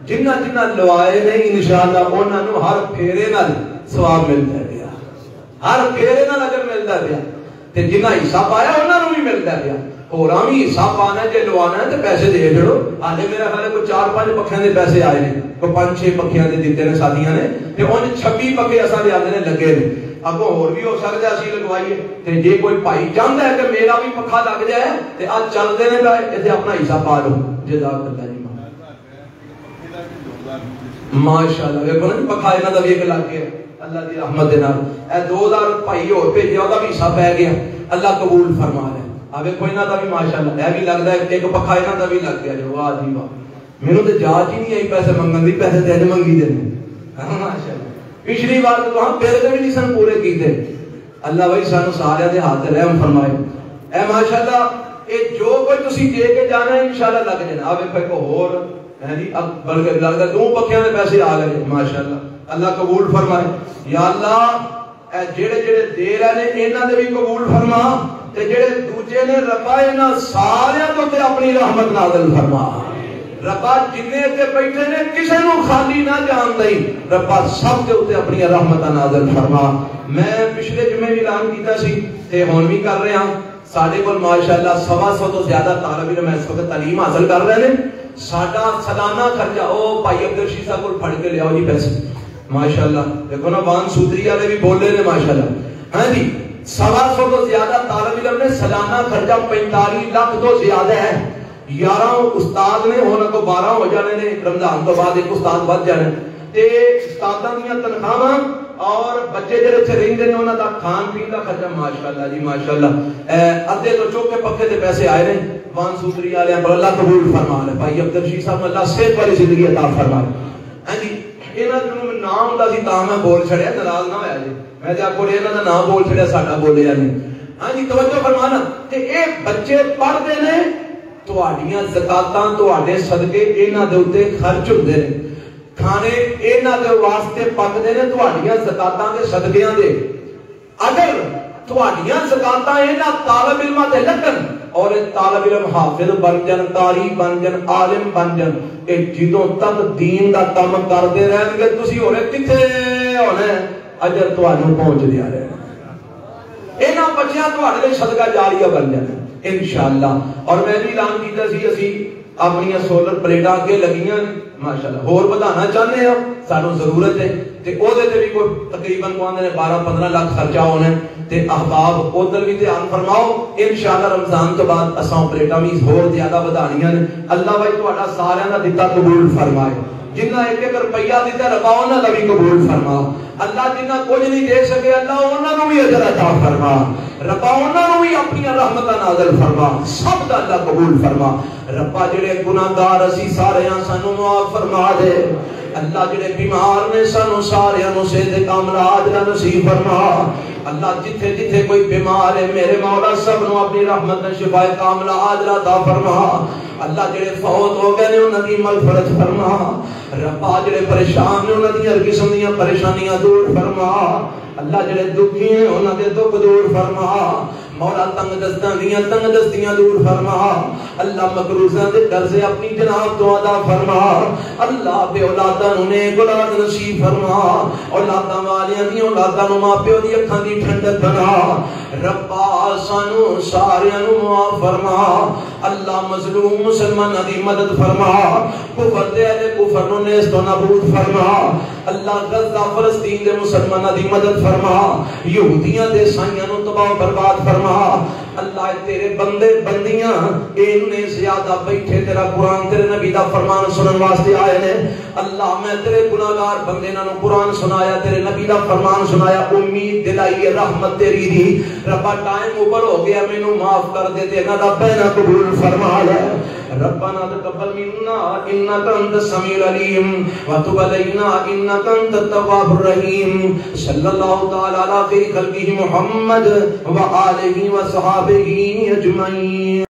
جنہ جنہ لوائے نے انشاءاللہ انہاں نوں ہر پھیرے نال ثواب ملدا ہے پیا، ہر پھیرے نال اجر ملدا ہے پیا، تے جنہ حصہ پایا انہاں نوں بھی ملدا ہے پیا۔ ہوراں بھی حصہ پانا جے لوانا ہے تے پیسے دے چھڑو۔ آلے میرا خیال ہے کوئی 4-5 پکھیاں دے پیسے آئے نے، کوئی 5-6 پکھیاں دے دتے نے ساتھیاں نے، تے اون 26 پکھے اساں دے آندے نے لگے نے، اگوں ہور بھی ہو سکدا اسی لگوائیے، تے جے کوئی بھائی چاہندا ہے کہ میرا بھی پکھا لگ جائے تے اج چلدے نے تے اپنا حصہ پا لو۔ جزاک اللہ جی ماشاءاللہ۔ ویکھو نا پکھا انہاں دا بھی ایک لگ گیا اللہ دی رحمت دے نال۔ اے 2000 بھائی ہور بھیجیا، اودا بھی حصہ پے گیا، اللہ قبول فرما لے۔ آوے کوئی نہ دا بھی ماشاءاللہ اے بھی لگدا ہے ایک پکھا انہاں دا بھی لگ گیا جو، واہ جی واہ، مینوں تے جاچ ہی نہیں آئی پیسے منگن دی، پیسے تے منگی دے نے ماشاءاللہ۔ پچھلی بار تو ہم پھر بھی نہیں سن پورے کیتے، اللہ بھائی سانو سارے دے ہاتھ رحم فرمائے۔ اے ماشاءاللہ اے جو کوئی تسی دے کے جانا ہے انشاءاللہ لگ جانا۔ آوے کوئی کو ہور ہے جی اب بلکہ لگدا 2 پکھیاں دے پیسے آ گئے ماشاءاللہ، اللہ قبول فرمائے۔ یا اللہ اے جڑے جڑے دے رہے نے انہاں دے بھی قبول فرما، تے جڑے دوجے نے ربا انہاں سارے تو تے اپنی رحمت نازل فرما۔ ربا جنے تے بیٹھے نے کسے نو خالی نہ جان دئی، ربا سب دے اوتے اپنی رحمت نازل فرما۔ میں پچھلے جمعے بھی اعلان کیتا سی تے ہن بھی کر رہے ہاں، ساڈے کول ماشاءاللہ 125 تو زیادہ طالب علم اس وقت تعلیم حاصل کر رہے ہیں۔ ساڈا سالانہ خرچہ او بھائی عبدالرشید صاحب کول پھڑ کے لے آؤ جی پیسے ماشاءاللہ، دیکھو نا وان سودری والے بھی بولے نے ماشاءاللہ، ہاں جی 125 تو زیادہ طالب علم نے سالانہ خرچہ 45 لاکھ تو زیادہ ہے۔ 11 استاد نے، ہونا کو 12 ہو جانے نے، رمضان تو بعد ایک استاد بچ جانے تے استاداں دیاں تنخواہاں اور بچے جڑے اتھے رہندے نے انہاں دا کھان پین دا خرچہ ماشاءاللہ جی ماشاءاللہ ادھے تو چوکے پکے دے پیسے آئے نے وان سوتری والے پر اللہ قبول فرما لے۔ بھائی عبدالرشید صاحب اللہ صحت والی زندگی عطا فرمائے۔ ہاں جی انہاں دا نام ہوندا سی تاں میں بول چھڑیا، ناراض نہ ہویا جی، میں تے آکھو انہاں دا نام بول چھڑیا ساڈا بولیا نہیں۔ ہاں جی توجہ فرمانا تے اے بچے پڑھدے نے، تواڈیاں زکاتاں تواڈے صدقے انہاں دے اوتے خرچ ہوندے نے۔ کھانے انہاں دے واسطے پکدے نے تہاڈیاں زکاتاں دے صدقیاں دے. اگر تہاڈیاں زکاتاں انہاں طالب علماں تے لگن اور طالب علم حافظ بن جن, قاری بن جن, عالم بن جن, کہ جدوں تک دین دا کام کردے رہن گے تسی ہونے کتھے ہونے اجر تہانوں پہنچ دیا رہے. انہاں بچیاں تہاڈے لئی صدقہ جاریہ بن جان انشاءاللہ. اور میں بھی اعلان کیتا سی اسی اپنی سولر پلیٹاں اگے لگیاں ماشاءاللہ ہور بدھانا چاہتے ہیں سانو ضرورت ہے تے او دے تے بھی کوئی تقریباً کو آندے نے 12-15 لاکھ خرچہ ہونا تے احباب ادھر بھی دھیان فرماؤ انشاءاللہ رمضان تو بعد اساں پلیٹاں بھی ہور زیادہ بدھانیاں نے. اللہ بھائی تہاڈا سارے دا دتا قبول فرمائے. جنہ 1 روپیہ دیتا ربا انہاں دا بھی قبول فرما. اللہ جنہ کچھ نہیں دے سکے اللہ انہاں نوں بھی اجر عطا فرما. ربا انہاں نوں بھی اپنی رحمتاں نازل فرما. سب دا اللہ قبول فرما. ربا جڑے گناہگار اسی سارے سانو معاف فرما دے. اللہ جڑے بیمار نے سانو سارے نوں صحت کاملہ عاجلہ نصیب فرما. اللہ جتھے جتھے کوئی بیمار ہے میرے مولا سب نوں اپنی رحمت نال شفا کاملہ عاجلہ عطا فرما. اللہ جڑے فوت ہو گئے نے انہاں دی مغفرت فرما. ربا جڑے پریشان نے انہاں دی ہر قسم دیاں پریشانیاں دور فرما. اللہ جڑے دکھی ہیں انہاں دے دکھ دور فرما. مولا تنگ دستاں دیاں تنگ دستیاں دور فرما. اللہ مقروضاں دے قرضے اپنی جناب تو ادا فرما. اللہ بے اولاداں نوں نیک اولاد نصیب فرما. اولاداں والیاں دی اولاداں نوں ماں پیو دی اکھاں دی ٹھنڈک بنا. ربا سانو سارے نوں معاف فرما. اللہ مظلوم مسلماناں دی مدد فرما. کفر دے اہل کفر نوں نیست و نابود فرما. اللہ غزہ فلسطین دے مسلماناں دی مدد فرما. یہودیاں دے عیسائیاں نوں تباہ و برباد فرما. اللہ تیرے بندے بندیاں انہیں زیادہ بیٹھے تیرا قرآن تیرے نبی دا فرمان سنن واسطے آئے نے. اللہ میں تیرے گناہگار بندے نوں قرآن سنایا تیرے نبی دا فرمان سنایا امید دلائی رحمت تیری دی. ربا ٹائم اوپر ہو گیا مینوں معاف کر دے تے نہ ربنا قبول فرما لے. ربنا تقبل منا انك انت السميع العليم وتب علينا انك انت التواب الرحيم. صلی اللہ تعالی علی خیر خلقہ محمد وآلہ وصحبہ اجمعین.